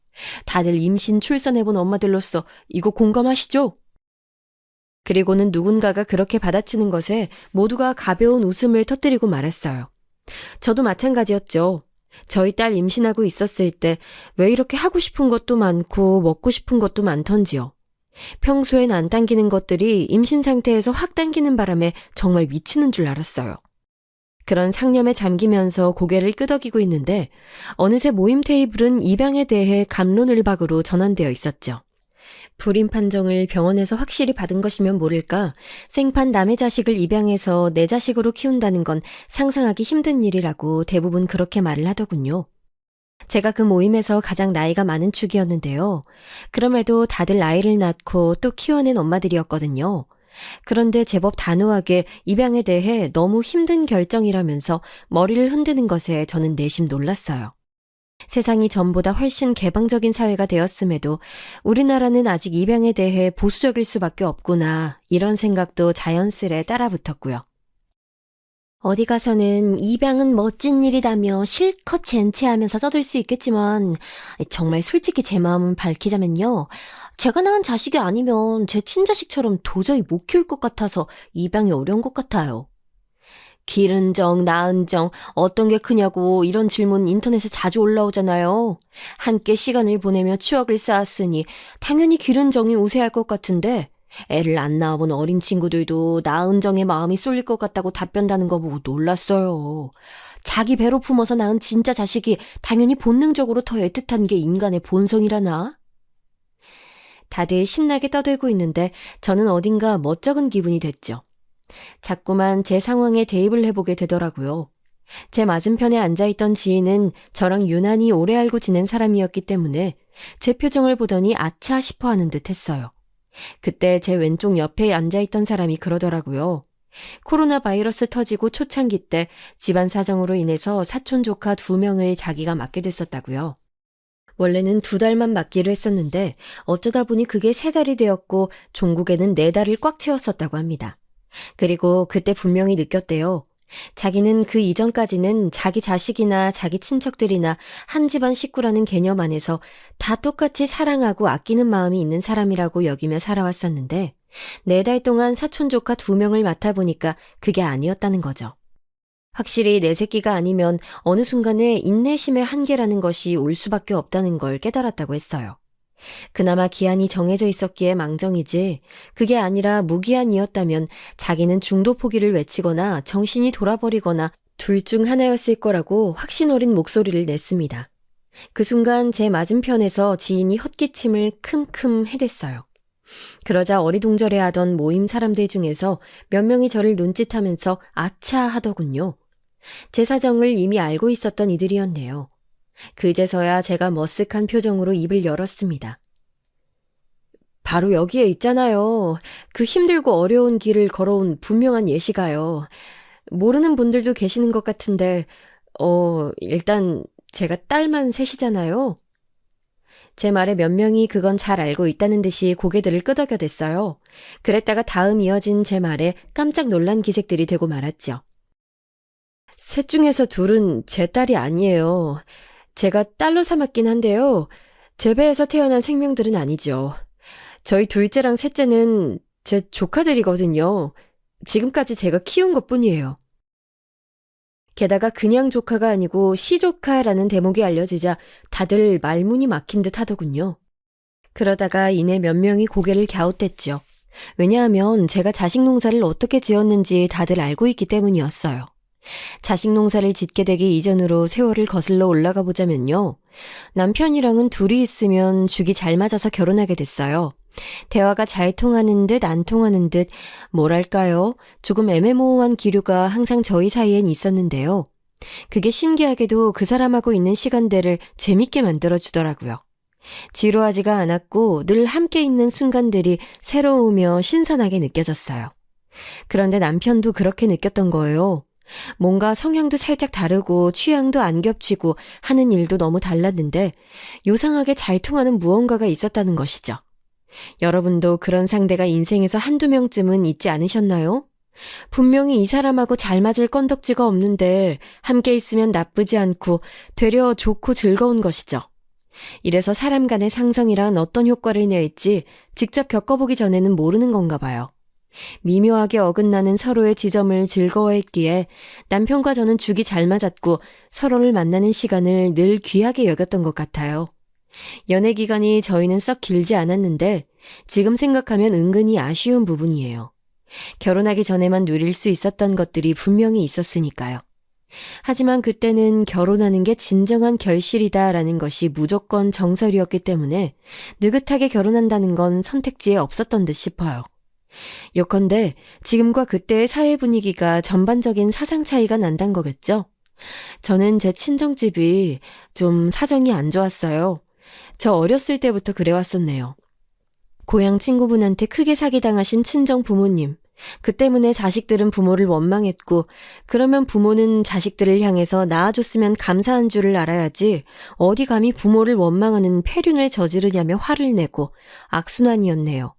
다들 임신 출산해본 엄마들로서 이거 공감하시죠? 그리고는 누군가가 그렇게 받아치는 것에 모두가 가벼운 웃음을 터뜨리고 말았어요. 저도 마찬가지였죠. 저희 딸 임신하고 있었을 때 왜 이렇게 하고 싶은 것도 많고 먹고 싶은 것도 많던지요. 평소엔 안 당기는 것들이 임신 상태에서 확 당기는 바람에 정말 미치는 줄 알았어요. 그런 상념에 잠기면서 고개를 끄덕이고 있는데 어느새 모임 테이블은 입양에 대해 갑론을박으로 전환되어 있었죠. 불임 판정을 병원에서 확실히 받은 것이면 모를까 생판 남의 자식을 입양해서 내 자식으로 키운다는 건 상상하기 힘든 일이라고 대부분 그렇게 말을 하더군요. 제가 그 모임에서 가장 나이가 많은 축이었는데요. 그럼에도 다들 아이를 낳고 또 키워낸 엄마들이었거든요. 그런데 제법 단호하게 입양에 대해 너무 힘든 결정이라면서 머리를 흔드는 것에 저는 내심 놀랐어요. 세상이 전보다 훨씬 개방적인 사회가 되었음에도 우리나라는 아직 입양에 대해 보수적일 수밖에 없구나 이런 생각도 자연스레 따라붙었고요. 어디 가서는 입양은 멋진 일이다며 실컷 젠체하면서 떠들 수 있겠지만 정말 솔직히 제 마음은 밝히자면요. 제가 낳은 자식이 아니면 제 친자식처럼 도저히 못 키울 것 같아서 입양이 어려운 것 같아요. 기른 정, 낳은 정, 어떤 게 크냐고 이런 질문 인터넷에 자주 올라오잖아요. 함께 시간을 보내며 추억을 쌓았으니 당연히 기른 정이 우세할 것 같은데 애를 안 낳아본 어린 친구들도 낳은 정에 마음이 쏠릴 것 같다고 답변다는 거 보고 놀랐어요. 자기 배로 품어서 낳은 진짜 자식이 당연히 본능적으로 더 애틋한 게 인간의 본성이라나? 다들 신나게 떠들고 있는데 저는 어딘가 멋쩍은 기분이 됐죠. 자꾸만 제 상황에 대입을 해보게 되더라고요. 제 맞은편에 앉아있던 지인은 저랑 유난히 오래 알고 지낸 사람이었기 때문에 제 표정을 보더니 아차 싶어하는 듯 했어요. 그때 제 왼쪽 옆에 앉아있던 사람이 그러더라고요. 코로나 바이러스 터지고 초창기 때 집안 사정으로 인해서 사촌 조카 2명을 자기가 맡게 됐었다고요. 원래는 2달만 맡기로 했었는데 어쩌다 보니 그게 3달이 되었고 종국에는 4달을 꽉 채웠었다고 합니다. 그리고 그때 분명히 느꼈대요. 자기는 그 이전까지는 자기 자식이나 자기 친척들이나 한 집안 식구라는 개념 안에서 다 똑같이 사랑하고 아끼는 마음이 있는 사람이라고 여기며 살아왔었는데 4달 동안 사촌 조카 2명을 맡아보니까 그게 아니었다는 거죠. 확실히 내 새끼가 아니면 어느 순간에 인내심의 한계라는 것이 올 수밖에 없다는 걸 깨달았다고 했어요. 그나마 기한이 정해져 있었기에 망정이지 그게 아니라 무기한이었다면 자기는 중도 포기를 외치거나 정신이 돌아버리거나 둘 중 하나였을 거라고 확신 어린 목소리를 냈습니다. 그 순간 제 맞은편에서 지인이 헛기침을 큼큼 해댔어요. 그러자 어리둥절해하던 모임 사람들 중에서 몇 명이 저를 눈짓하면서 아차 하더군요. 제 사정을 이미 알고 있었던 이들이었네요. 그제서야 제가 머쓱한 표정으로 입을 열었습니다. 바로 여기에 있잖아요. 그 힘들고 어려운 길을 걸어온 분명한 예시가요. 모르는 분들도 계시는 것 같은데, 일단 제가 딸만 셋이잖아요. 제 말에 몇 명이 그건 잘 알고 있다는 듯이 고개들을 끄덕여댔어요. 그랬다가 다음 이어진 제 말에 깜짝 놀란 기색들이 되고 말았죠. 셋 중에서 둘은 제 딸이 아니에요. 제가 딸로 삼았긴 한데요. 제 배에서 태어난 생명들은 아니죠. 저희 둘째랑 셋째는 제 조카들이거든요. 지금까지 제가 키운 것뿐이에요. 게다가 그냥 조카가 아니고 시조카라는 대목이 알려지자 다들 말문이 막힌 듯 하더군요. 그러다가 이내 몇 명이 고개를 갸웃댔죠. 왜냐하면 제가 자식 농사를 어떻게 지었는지 다들 알고 있기 때문이었어요. 자식 농사를 짓게 되기 이전으로 세월을 거슬러 올라가 보자면요. 남편이랑은 둘이 있으면 죽이 잘 맞아서 결혼하게 됐어요. 대화가 잘 통하는 듯 안 통하는 듯 뭐랄까요? 조금 애매모호한 기류가 항상 저희 사이엔 있었는데요. 그게 신기하게도 그 사람하고 있는 시간대를 재밌게 만들어주더라고요. 지루하지가 않았고 늘 함께 있는 순간들이 새로우며 신선하게 느껴졌어요. 그런데 남편도 그렇게 느꼈던 거예요. 뭔가 성향도 살짝 다르고 취향도 안 겹치고 하는 일도 너무 달랐는데 요상하게 잘 통하는 무언가가 있었다는 것이죠. 여러분도 그런 상대가 인생에서 한두 명쯤은 있지 않으셨나요? 분명히 이 사람하고 잘 맞을 건덕지가 없는데 함께 있으면 나쁘지 않고 되려 좋고 즐거운 것이죠. 이래서 사람 간의 상성이란 어떤 효과를 낼지 직접 겪어보기 전에는 모르는 건가 봐요. 미묘하게 어긋나는 서로의 지점을 즐거워했기에 남편과 저는 죽이 잘 맞았고 서로를 만나는 시간을 늘 귀하게 여겼던 것 같아요. 연애 기간이 저희는 썩 길지 않았는데 지금 생각하면 은근히 아쉬운 부분이에요. 결혼하기 전에만 누릴 수 있었던 것들이 분명히 있었으니까요. 하지만 그때는 결혼하는 게 진정한 결실이다라는 것이 무조건 정설이었기 때문에 느긋하게 결혼한다는 건 선택지에 없었던 듯 싶어요. 요컨대 지금과 그때의 사회 분위기가 전반적인 사상 차이가 난단 거겠죠? 저는 제 친정집이 좀 사정이 안 좋았어요. 저 어렸을 때부터 그래왔었네요. 고향 친구분한테 크게 사기당하신 친정 부모님. 그 때문에 자식들은 부모를 원망했고 그러면 부모는 자식들을 향해서 낳아줬으면 감사한 줄을 알아야지 어디 감히 부모를 원망하는 폐륜을 저지르냐며 화를 내고 악순환이었네요.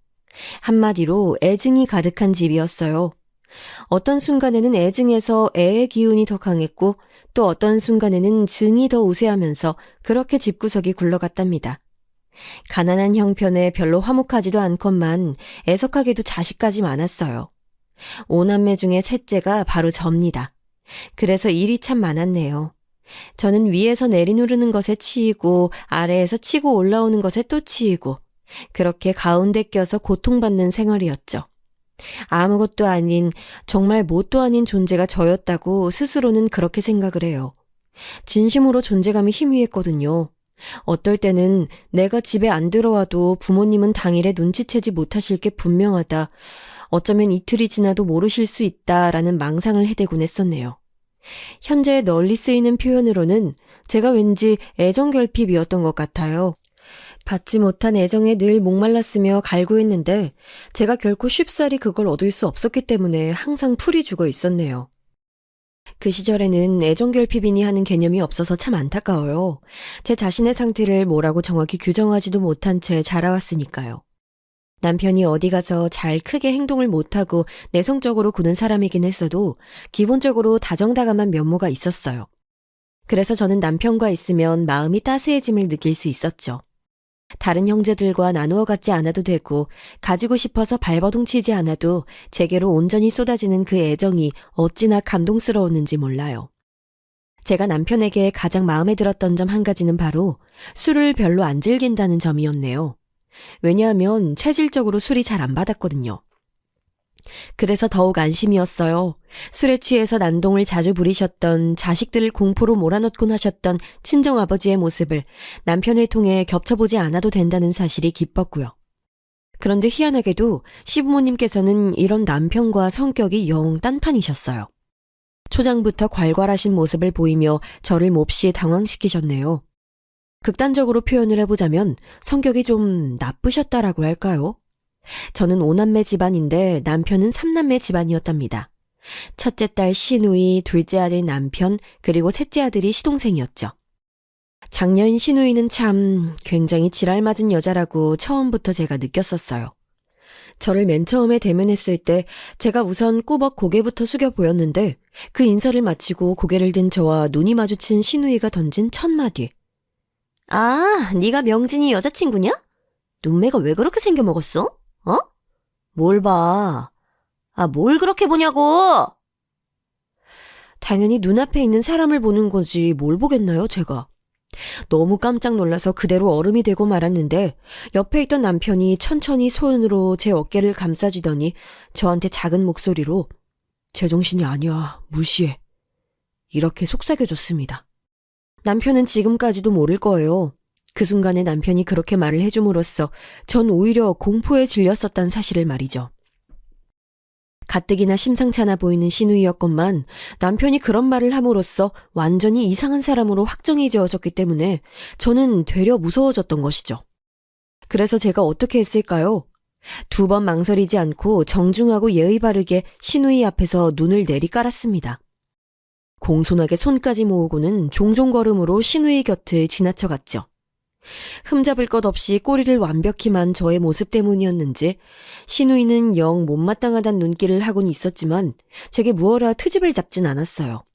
한마디로 애증이 가득한 집이었어요. 어떤 순간에는 애증에서 애의 기운이 더 강했고 또 어떤 순간에는 증이 더 우세하면서 그렇게 집구석이 굴러갔답니다. 가난한 형편에 별로 화목하지도 않건만 애석하게도 자식까지 많았어요. 5남매 중에 셋째가 바로 접니다. 그래서 일이 참 많았네요. 저는 위에서 내리누르는 것에 치이고 아래에서 치고 올라오는 것에 또 치이고 그렇게 가운데 껴서 고통받는 생활이었죠. 아무것도 아닌 정말 뭣도 아닌 존재가 저였다고 스스로는 그렇게 생각을 해요. 진심으로 존재감이 희미했거든요. 어떨 때는 내가 집에 안 들어와도 부모님은 당일에 눈치채지 못하실 게 분명하다. 어쩌면 이틀이 지나도 모르실 수 있다라는 망상을 해대곤 했었네요. 현재 널리 쓰이는 표현으로는 제가 왠지 애정결핍이었던 것 같아요. 받지 못한 애정에 늘 목말랐으며 갈구했는데 제가 결코 쉽사리 그걸 얻을 수 없었기 때문에 항상 풀이 죽어 있었네요. 그 시절에는 애정결핍이니 하는 개념이 없어서 참 안타까워요. 제 자신의 상태를 뭐라고 정확히 규정하지도 못한 채 자라왔으니까요. 남편이 어디 가서 잘 크게 행동을 못하고 내성적으로 구는 사람이긴 했어도 기본적으로 다정다감한 면모가 있었어요. 그래서 저는 남편과 있으면 마음이 따스해짐을 느낄 수 있었죠. 다른 형제들과 나누어 갖지 않아도 되고 가지고 싶어서 발버둥 치지 않아도 제게로 온전히 쏟아지는 그 애정이 어찌나 감동스러웠는지 몰라요. 제가 남편에게 가장 마음에 들었던 점 한 가지는 바로 술을 별로 안 즐긴다는 점이었네요. 왜냐하면 체질적으로 술이 잘 안 받았거든요. 그래서 더욱 안심이었어요. 술에 취해서 난동을 자주 부리셨던 자식들을 공포로 몰아넣곤 하셨던 친정아버지의 모습을 남편을 통해 겹쳐보지 않아도 된다는 사실이 기뻤고요. 그런데 희한하게도 시부모님께서는 이런 남편과 성격이 영 딴판이셨어요. 초장부터 괄괄하신 모습을 보이며 저를 몹시 당황시키셨네요. 극단적으로 표현을 해보자면 성격이 좀 나쁘셨다라고 할까요? 저는 5남매 집안인데 남편은 3남매 집안이었답니다. 첫째 딸 시누이, 둘째 아들 남편, 그리고 셋째 아들이 시동생이었죠. 작년 시누이는 참 굉장히 지랄맞은 여자라고 처음부터 제가 느꼈었어요. 저를 맨 처음에 대면했을 때 제가 우선 꾸벅 고개부터 숙여 보였는데 그 인사를 마치고 고개를 든 저와 눈이 마주친 시누이가 던진 첫 마디. 아, 네가 명진이 여자친구냐? 눈매가 왜 그렇게 생겨먹었어? 어? 뭘 봐. 아, 뭘 그렇게 보냐고! 당연히 눈앞에 있는 사람을 보는 거지 뭘 보겠나요, 제가. 너무 깜짝 놀라서 그대로 얼음이 되고 말았는데 옆에 있던 남편이 천천히 손으로 제 어깨를 감싸주더니 저한테 작은 목소리로 제정신이 아니야, 무시해. 이렇게 속삭여줬습니다. 남편은 지금까지도 모를 거예요. 그 순간에 남편이 그렇게 말을 해줌으로써 전 오히려 공포에 질렸었단 사실을 말이죠. 가뜩이나 심상찮아 보이는 시누이였건만 남편이 그런 말을 함으로써 완전히 이상한 사람으로 확정이 지어졌기 때문에 저는 되려 무서워졌던 것이죠. 그래서 제가 어떻게 했을까요? 2번 망설이지 않고 정중하고 예의 바르게 시누이 앞에서 눈을 내리깔았습니다. 공손하게 손까지 모으고는 종종 걸음으로 시누이 곁을 지나쳐갔죠. 흠잡을 것 없이 꼬리를 완벽히 만 저의 모습 때문이었는지 시누이는 영 못마땅하단 눈길을 하곤 있었지만 제게 무어라 트집을 잡진 않았어요.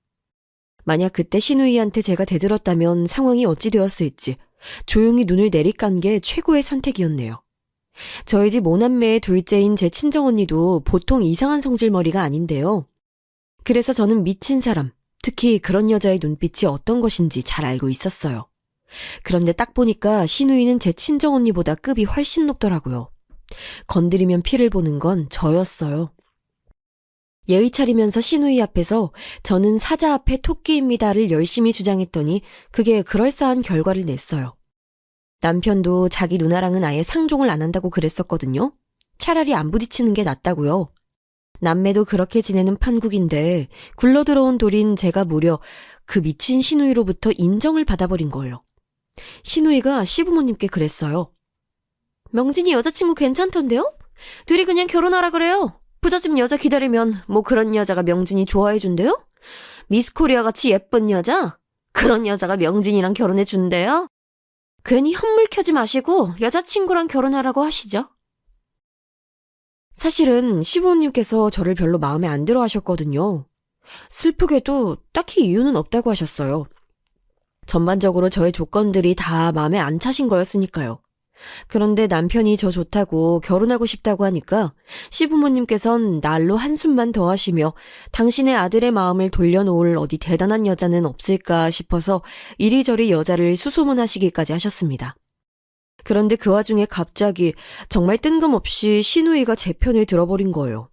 만약 그때 시누이한테 제가 대들었다면 상황이 어찌 되었을지 조용히 눈을 내리깐 게 최고의 선택이었네요. 저희 집 5남매의 둘째인 제 친정언니도 보통 이상한 성질머리가 아닌데요. 그래서 저는 미친 사람, 특히 그런 여자의 눈빛이 어떤 것인지 잘 알고 있었어요. 그런데 딱 보니까 시누이는 제 친정언니보다 급이 훨씬 높더라고요. 건드리면 피를 보는 건 저였어요. 예의 차리면서 시누이 앞에서 저는 사자 앞에 토끼입니다를 열심히 주장했더니 그게 그럴싸한 결과를 냈어요. 남편도 자기 누나랑은 아예 상종을 안 한다고 그랬었거든요. 차라리 안 부딪히는 게 낫다고요. 남매도 그렇게 지내는 판국인데 굴러들어온 돌인 제가 무려 그 미친 시누이로부터 인정을 받아버린 거예요. 시누이가 시부모님께 그랬어요. 명진이 여자친구 괜찮던데요? 둘이 그냥 결혼하라 그래요. 부잣집 여자 기다리면 뭐 그런 여자가 명진이 좋아해준대요? 미스코리아 같이 예쁜 여자? 그런 여자가 명진이랑 결혼해준대요? 괜히 헛물 켜지 마시고 여자친구랑 결혼하라고 하시죠. 사실은 시부모님께서 저를 별로 마음에 안 들어 하셨거든요. 슬프게도 딱히 이유는 없다고 하셨어요. 전반적으로 저의 조건들이 다 마음에 안 차신 거였으니까요. 그런데 남편이 저 좋다고 결혼하고 싶다고 하니까 시부모님께선 날로 한숨만 더 하시며 당신의 아들의 마음을 돌려놓을 어디 대단한 여자는 없을까 싶어서 이리저리 여자를 수소문하시기까지 하셨습니다. 그런데 그 와중에 갑자기 정말 뜬금없이 시누이가 제 편을 들어버린 거예요.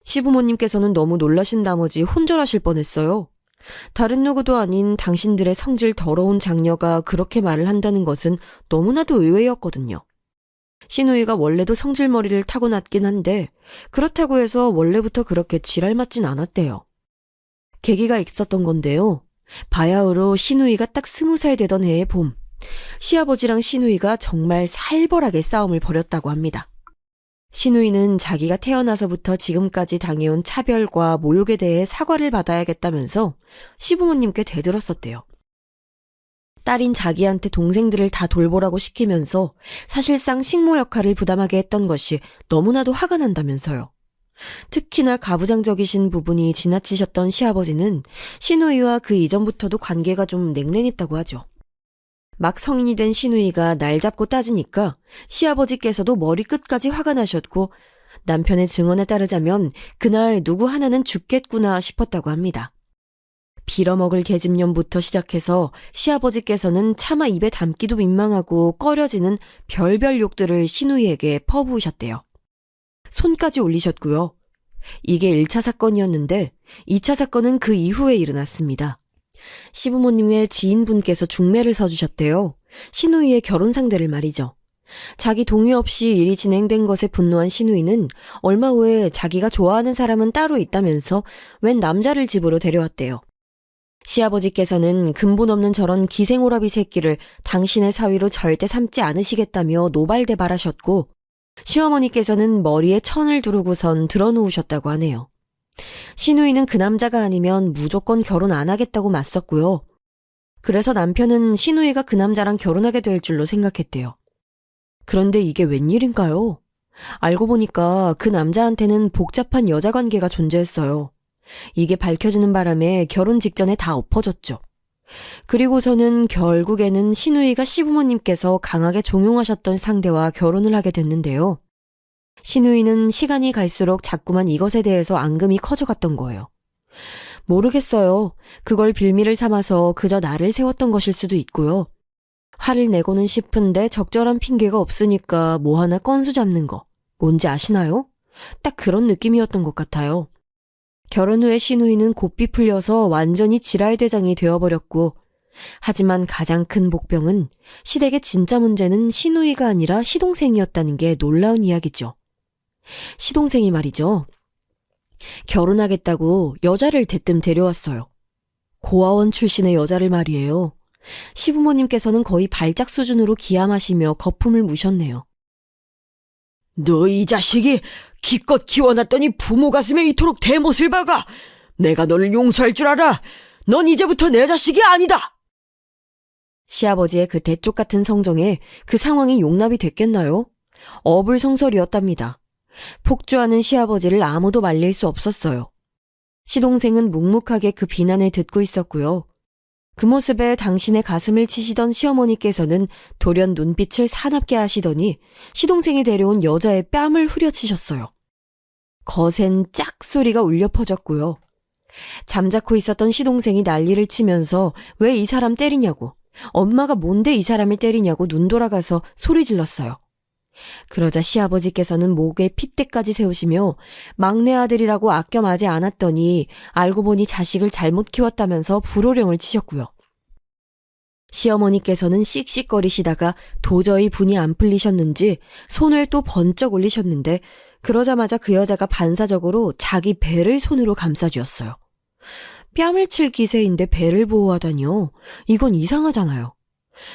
시부모님께서는 너무 놀라신 나머지 혼절하실 뻔했어요. 다른 누구도 아닌 당신들의 성질 더러운 장녀가 그렇게 말을 한다는 것은 너무나도 의외였거든요. 시누이가 원래도 성질머리를 타고났긴 한데 그렇다고 해서 원래부터 그렇게 지랄 맞진 않았대요. 계기가 있었던 건데요. 바야흐로 시누이가 딱 20살 되던 해의 봄, 시아버지랑 시누이가 정말 살벌하게 싸움을 벌였다고 합니다. 시누이는 자기가 태어나서부터 지금까지 당해온 차별과 모욕에 대해 사과를 받아야겠다면서 시부모님께 대들었었대요. 딸인 자기한테 동생들을 다 돌보라고 시키면서 사실상 식모 역할을 부담하게 했던 것이 너무나도 화가 난다면서요. 특히나 가부장적이신 부분이 지나치셨던 시아버지는 시누이와 그 이전부터도 관계가 좀 냉랭했다고 하죠. 막 성인이 된 시누이가 날 잡고 따지니까 시아버지께서도 머리끝까지 화가 나셨고 남편의 증언에 따르자면 그날 누구 하나는 죽겠구나 싶었다고 합니다. 빌어먹을 계집년부터 시작해서 시아버지께서는 차마 입에 담기도 민망하고 꺼려지는 별별 욕들을 시누이에게 퍼부으셨대요. 손까지 올리셨고요. 이게 1차 사건이었는데 2차 사건은 그 이후에 일어났습니다. 시부모님의 지인분께서 중매를 서주셨대요. 시누이의 결혼 상대를 말이죠. 자기 동의 없이 일이 진행된 것에 분노한 시누이는 얼마 후에 자기가 좋아하는 사람은 따로 있다면서 웬 남자를 집으로 데려왔대요. 시아버지께서는 근본 없는 저런 기생오라비 새끼를 당신의 사위로 절대 삼지 않으시겠다며 노발대발하셨고 시어머니께서는 머리에 천을 두르고선 드러누우셨다고 하네요. 시누이는 그 남자가 아니면 무조건 결혼 안 하겠다고 맞섰고요. 그래서 남편은 시누이가 그 남자랑 결혼하게 될 줄로 생각했대요. 그런데 이게 웬일인가요? 알고 보니까 그 남자한테는 복잡한 여자 관계가 존재했어요. 이게 밝혀지는 바람에 결혼 직전에 다 엎어졌죠. 그리고서는 결국에는 시누이가 시부모님께서 강하게 종용하셨던 상대와 결혼을 하게 됐는데요. 시누이는 시간이 갈수록 자꾸만 이것에 대해서 앙금이 커져갔던 거예요. 모르겠어요. 그걸 빌미를 삼아서 그저 나를 세웠던 것일 수도 있고요. 화를 내고는 싶은데 적절한 핑계가 없으니까 뭐 하나 건수 잡는 거. 뭔지 아시나요? 딱 그런 느낌이었던 것 같아요. 결혼 후에 시누이는 곱비 풀려서 완전히 지랄대장이 되어버렸고 하지만 가장 큰 복병은 시댁의 진짜 문제는 시누이가 아니라 시동생이었다는 게 놀라운 이야기죠. 시동생이 말이죠. 결혼하겠다고 여자를 대뜸 데려왔어요. 고아원 출신의 여자를 말이에요. 시부모님께서는 거의 발작 수준으로 기함하시며 거품을 무셨네요. 너 이 자식이 기껏 키워놨더니 부모 가슴에 이토록 대못을 박아. 내가 너를 용서할 줄 알아. 넌 이제부터 내 자식이 아니다. 시아버지의 그 대쪽 같은 성정에 그 상황이 용납이 됐겠나요? 어불성설이었답니다. 폭주하는 시아버지를 아무도 말릴 수 없었어요. 시동생은 묵묵하게 그 비난을 듣고 있었고요. 그 모습에 당신의 가슴을 치시던 시어머니께서는 돌연 눈빛을 사납게 하시더니 시동생이 데려온 여자의 뺨을 후려치셨어요. 거센 짝 소리가 울려 퍼졌고요. 잠자코 있었던 시동생이 난리를 치면서 왜 이 사람 때리냐고, 엄마가 뭔데 이 사람을 때리냐고 눈 돌아가서 소리 질렀어요. 그러자 시아버지께서는 목에 핏대까지 세우시며 막내 아들이라고 아껴 마지 않았더니 알고 보니 자식을 잘못 키웠다면서 불호령을 치셨고요. 시어머니께서는 씩씩거리시다가 도저히 분이 안 풀리셨는지 손을 또 번쩍 올리셨는데 그러자마자 그 여자가 반사적으로 자기 배를 손으로 감싸주었어요. 뺨을 칠 기세인데 배를 보호하다니요. 이건 이상하잖아요.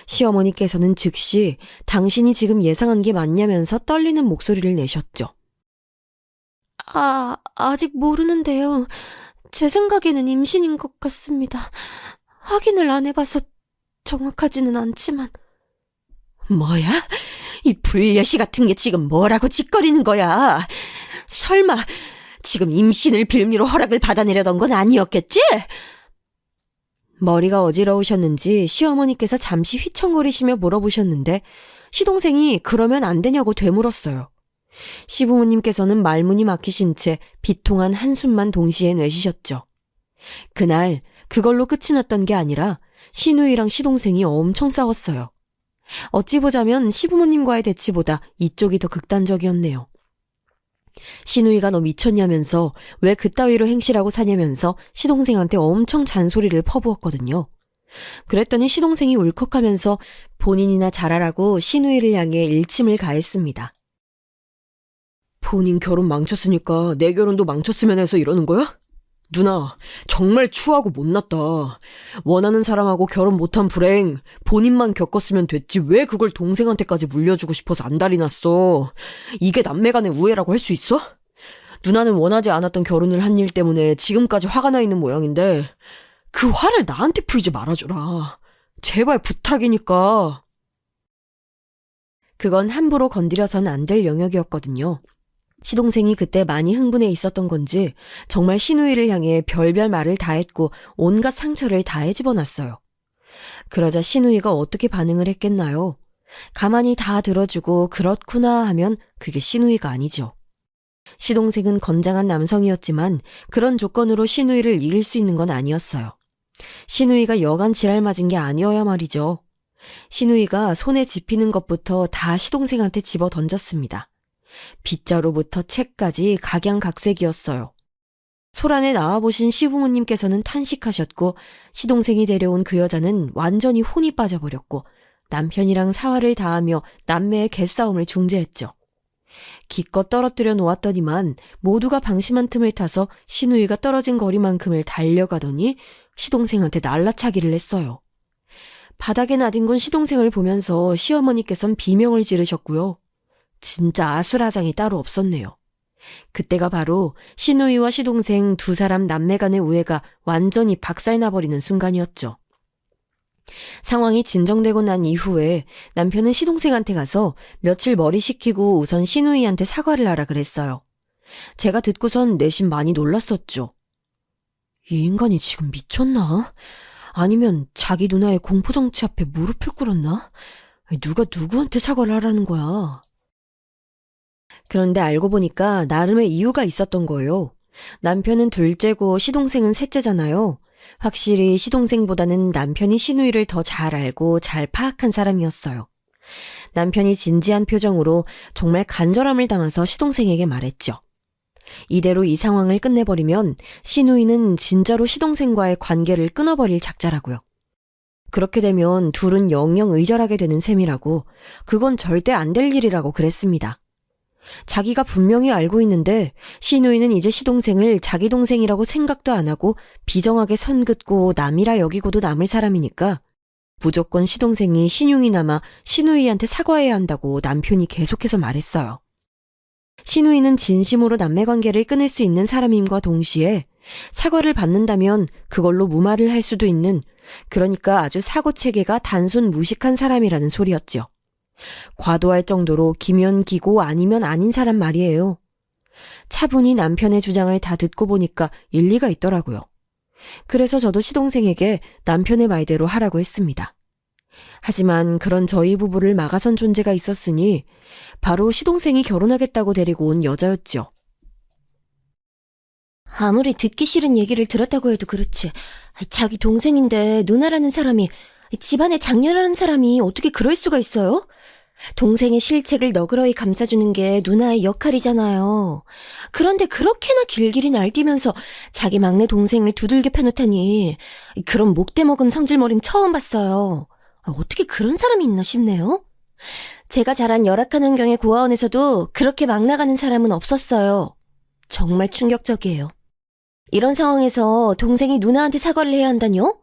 시어머니께서는 즉시 당신이 지금 예상한 게 맞냐면서 떨리는 목소리를 내셨죠. 아직 모르는데요. 제 생각에는 임신인 것 같습니다. 확인을 안 해봐서 정확하지는 않지만. 뭐야? 이 불려시 같은 게 지금 뭐라고 짓거리는 거야? 설마 지금 임신을 빌미로 허락을 받아내려던 건 아니었겠지? 머리가 어지러우셨는지 시어머니께서 잠시 휘청거리시며 물어보셨는데 시동생이 그러면 안 되냐고 되물었어요. 시부모님께서는 말문이 막히신 채 비통한 한숨만 동시에 내쉬셨죠. 그날 그걸로 끝이 났던 게 아니라 시누이랑 시동생이 엄청 싸웠어요. 어찌 보자면 시부모님과의 대치보다 이쪽이 더 극단적이었네요. 시누이가 너 미쳤냐면서 왜 그따위로 행실하고 사냐면서 시동생한테 엄청 잔소리를 퍼부었거든요. 그랬더니 시동생이 울컥하면서 본인이나 잘하라고 시누이를 향해 일침을 가했습니다. 본인 결혼 망쳤으니까 내 결혼도 망쳤으면 해서 이러는 거야? 누나, 정말 추하고 못났다. 원하는 사람하고 결혼 못한 불행 본인만 겪었으면 됐지 왜 그걸 동생한테까지 물려주고 싶어서 안달이 났어. 이게 남매 간의 우애라고 할 수 있어? 누나는 원하지 않았던 결혼을 한 일 때문에 지금까지 화가 나 있는 모양인데 그 화를 나한테 풀지 말아주라. 제발 부탁이니까. 그건 함부로 건드려선 안 될 영역이었거든요. 시동생이 그때 많이 흥분해 있었던 건지 정말 시누이를 향해 별별 말을 다 했고 온갖 상처를 다 헤집어놨어요. 그러자 시누이가 어떻게 반응을 했겠나요? 가만히 다 들어주고 그렇구나 하면 그게 시누이가 아니죠. 시동생은 건장한 남성이었지만 그런 조건으로 시누이를 이길 수 있는 건 아니었어요. 시누이가 여간 지랄 맞은 게 아니어야 말이죠. 시누이가 손에 집히는 것부터 다 시동생한테 집어 던졌습니다. 빗자루부터 책까지 각양각색이었어요. 소란에 나와보신 시부모님께서는 탄식하셨고 시동생이 데려온 그 여자는 완전히 혼이 빠져버렸고 남편이랑 사활을 다하며 남매의 개싸움을 중재했죠. 기껏 떨어뜨려 놓았더니만 모두가 방심한 틈을 타서 시누이가 떨어진 거리만큼을 달려가더니 시동생한테 날라차기를 했어요. 바닥에 나뒹군 시동생을 보면서 시어머니께선 비명을 지르셨고요. 진짜 아수라장이 따로 없었네요. 그때가 바로 시누이와 시동생 두 사람 남매 간의 우애가 완전히 박살나버리는 순간이었죠. 상황이 진정되고 난 이후에 남편은 시동생한테 가서 며칠 머리 식히고 우선 시누이한테 사과를 하라 그랬어요. 제가 듣고선 내심 많이 놀랐었죠. 이 인간이 지금 미쳤나? 아니면 자기 누나의 공포정치 앞에 무릎을 꿇었나? 누가 누구한테 사과를 하라는 거야? 그런데 알고 보니까 나름의 이유가 있었던 거예요. 남편은 둘째고 시동생은 셋째잖아요. 확실히 시동생보다는 남편이 시누이를 더 잘 알고 잘 파악한 사람이었어요. 남편이 진지한 표정으로 정말 간절함을 담아서 시동생에게 말했죠. 이대로 이 상황을 끝내버리면 시누이는 진짜로 시동생과의 관계를 끊어버릴 작자라고요. 그렇게 되면 둘은 영영 의절하게 되는 셈이라고, 그건 절대 안 될 일이라고 그랬습니다. 자기가 분명히 알고 있는데 시누이는 이제 시동생을 자기 동생이라고 생각도 안 하고 비정하게 선 긋고 남이라 여기고도 남을 사람이니까 무조건 시동생이 신용이 남아 시누이한테 사과해야 한다고 남편이 계속해서 말했어요. 시누이는 진심으로 남매관계를 끊을 수 있는 사람임과 동시에 사과를 받는다면 그걸로 무마를 할 수도 있는, 그러니까 아주 사고체계가 단순 무식한 사람이라는 소리였죠. 과도할 정도로 기면 기고 아니면 아닌 사람 말이에요. 차분히 남편의 주장을 다 듣고 보니까 일리가 있더라고요. 그래서 저도 시동생에게 남편의 말대로 하라고 했습니다. 하지만 그런 저희 부부를 막아선 존재가 있었으니 바로 시동생이 결혼하겠다고 데리고 온 여자였죠. 아무리 듣기 싫은 얘기를 들었다고 해도 그렇지. 자기 동생인데 누나라는 사람이, 집안의 장녀라는 사람이 어떻게 그럴 수가 있어요? 동생의 실책을 너그러이 감싸주는 게 누나의 역할이잖아요. 그런데 그렇게나 길길이 날뛰면서 자기 막내 동생을 두들겨 패놓다니, 그런 목대 먹은 성질머리는 처음 봤어요. 어떻게 그런 사람이 있나 싶네요. 제가 자란 열악한 환경의 고아원에서도 그렇게 막 나가는 사람은 없었어요. 정말 충격적이에요. 이런 상황에서 동생이 누나한테 사과를 해야 한다뇨?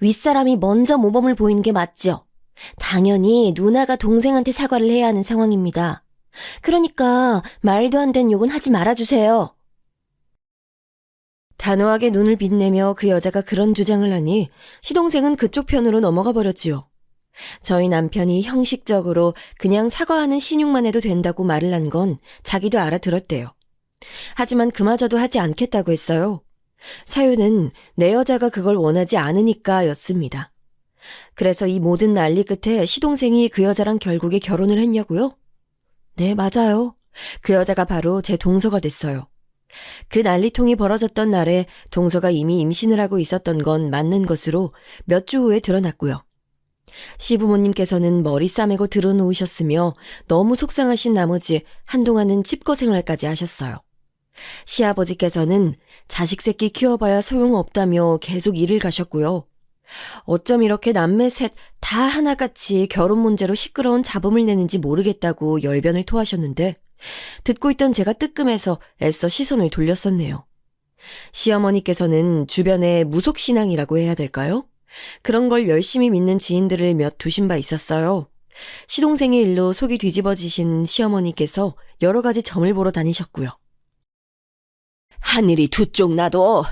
윗사람이 먼저 모범을 보이는 게 맞죠? 당연히 누나가 동생한테 사과를 해야 하는 상황입니다. 그러니까 말도 안 되는 욕은 하지 말아주세요. 단호하게 눈을 빛내며 그 여자가 그런 주장을 하니 시동생은 그쪽 편으로 넘어가 버렸지요. 저희 남편이 형식적으로 그냥 사과하는 신용만 해도 된다고 말을 한 건 자기도 알아들었대요. 하지만 그마저도 하지 않겠다고 했어요. 사유는 내 여자가 그걸 원하지 않으니까 였습니다. 그래서 이 모든 난리 끝에 시동생이 그 여자랑 결국에 결혼을 했냐고요? 네, 맞아요. 그 여자가 바로 제 동서가 됐어요. 그 난리통이 벌어졌던 날에 동서가 이미 임신을 하고 있었던 건 맞는 것으로 몇 주 후에 드러났고요. 시부모님께서는 머리 싸매고 들어놓으셨으며 너무 속상하신 나머지 한동안은 칩거 생활까지 하셨어요. 시아버지께서는 자식 새끼 키워봐야 소용없다며 계속 일을 가셨고요. 어쩜 이렇게 남매 셋 다 하나같이 결혼 문제로 시끄러운 잡음을 내는지 모르겠다고 열변을 토하셨는데 듣고 있던 제가 뜨끔해서 애써 시선을 돌렸었네요. 시어머니께서는 주변에 무속신앙이라고 해야 될까요? 그런 걸 열심히 믿는 지인들을 몇 두신 바 있었어요. 시동생의 일로 속이 뒤집어지신 시어머니께서 여러 가지 점을 보러 다니셨고요. 하늘이 두 쪽 나도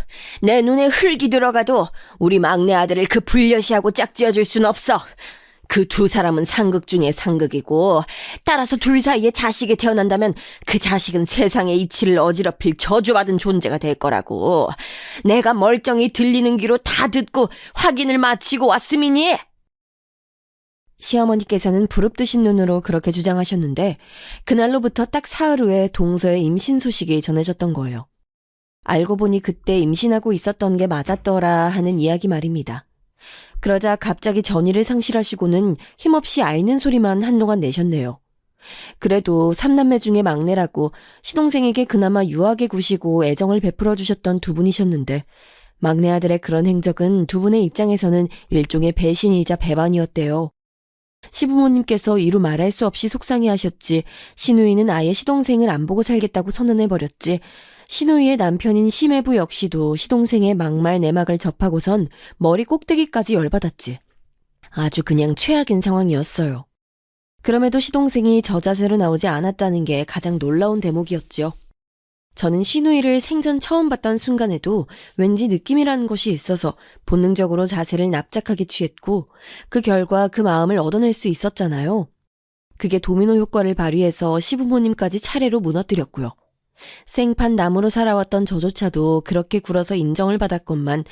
내 눈에 흙이 들어가도 우리 막내 아들을 그 불려시하고 짝지어줄 순 없어. 그 두 사람은 상극 중에 상극이고 따라서 둘 사이에 자식이 태어난다면 그 자식은 세상의 이치를 어지럽힐 저주받은 존재가 될 거라고. 내가 멀쩡히 들리는 귀로 다 듣고 확인을 마치고 왔음이니. 시어머니께서는 부릅뜨신 눈으로 그렇게 주장하셨는데 그날로부터 딱 사흘 후에 동서의 임신 소식이 전해졌던 거예요. 알고 보니 그때 임신하고 있었던 게 맞았더라 하는 이야기 말입니다. 그러자 갑자기 전의를 상실하시고는 힘없이 앓는 소리만 한동안 내셨네요. 그래도 삼남매 중에 막내라고 시동생에게 그나마 유하게 구시고 애정을 베풀어 주셨던 두 분이셨는데 막내 아들의 그런 행적은 두 분의 입장에서는 일종의 배신이자 배반이었대요. 시부모님께서 이루 말할 수 없이 속상해하셨지 시누이는 아예 시동생을 안 보고 살겠다고 선언해버렸지 시누이의 남편인 시매부 역시도 시동생의 막말 내막을 접하고선 머리 꼭대기까지 열받았지. 아주 그냥 최악인 상황이었어요. 그럼에도 시동생이 저 자세로 나오지 않았다는 게 가장 놀라운 대목이었죠. 저는 시누이를 생전 처음 봤던 순간에도 왠지 느낌이라는 것이 있어서 본능적으로 자세를 납작하게 취했고 그 결과 그 마음을 얻어낼 수 있었잖아요. 그게 도미노 효과를 발휘해서 시부모님까지 차례로 무너뜨렸고요. 생판 남으로 살아왔던 저조차도 그렇게 굴어서 인정을 받았건만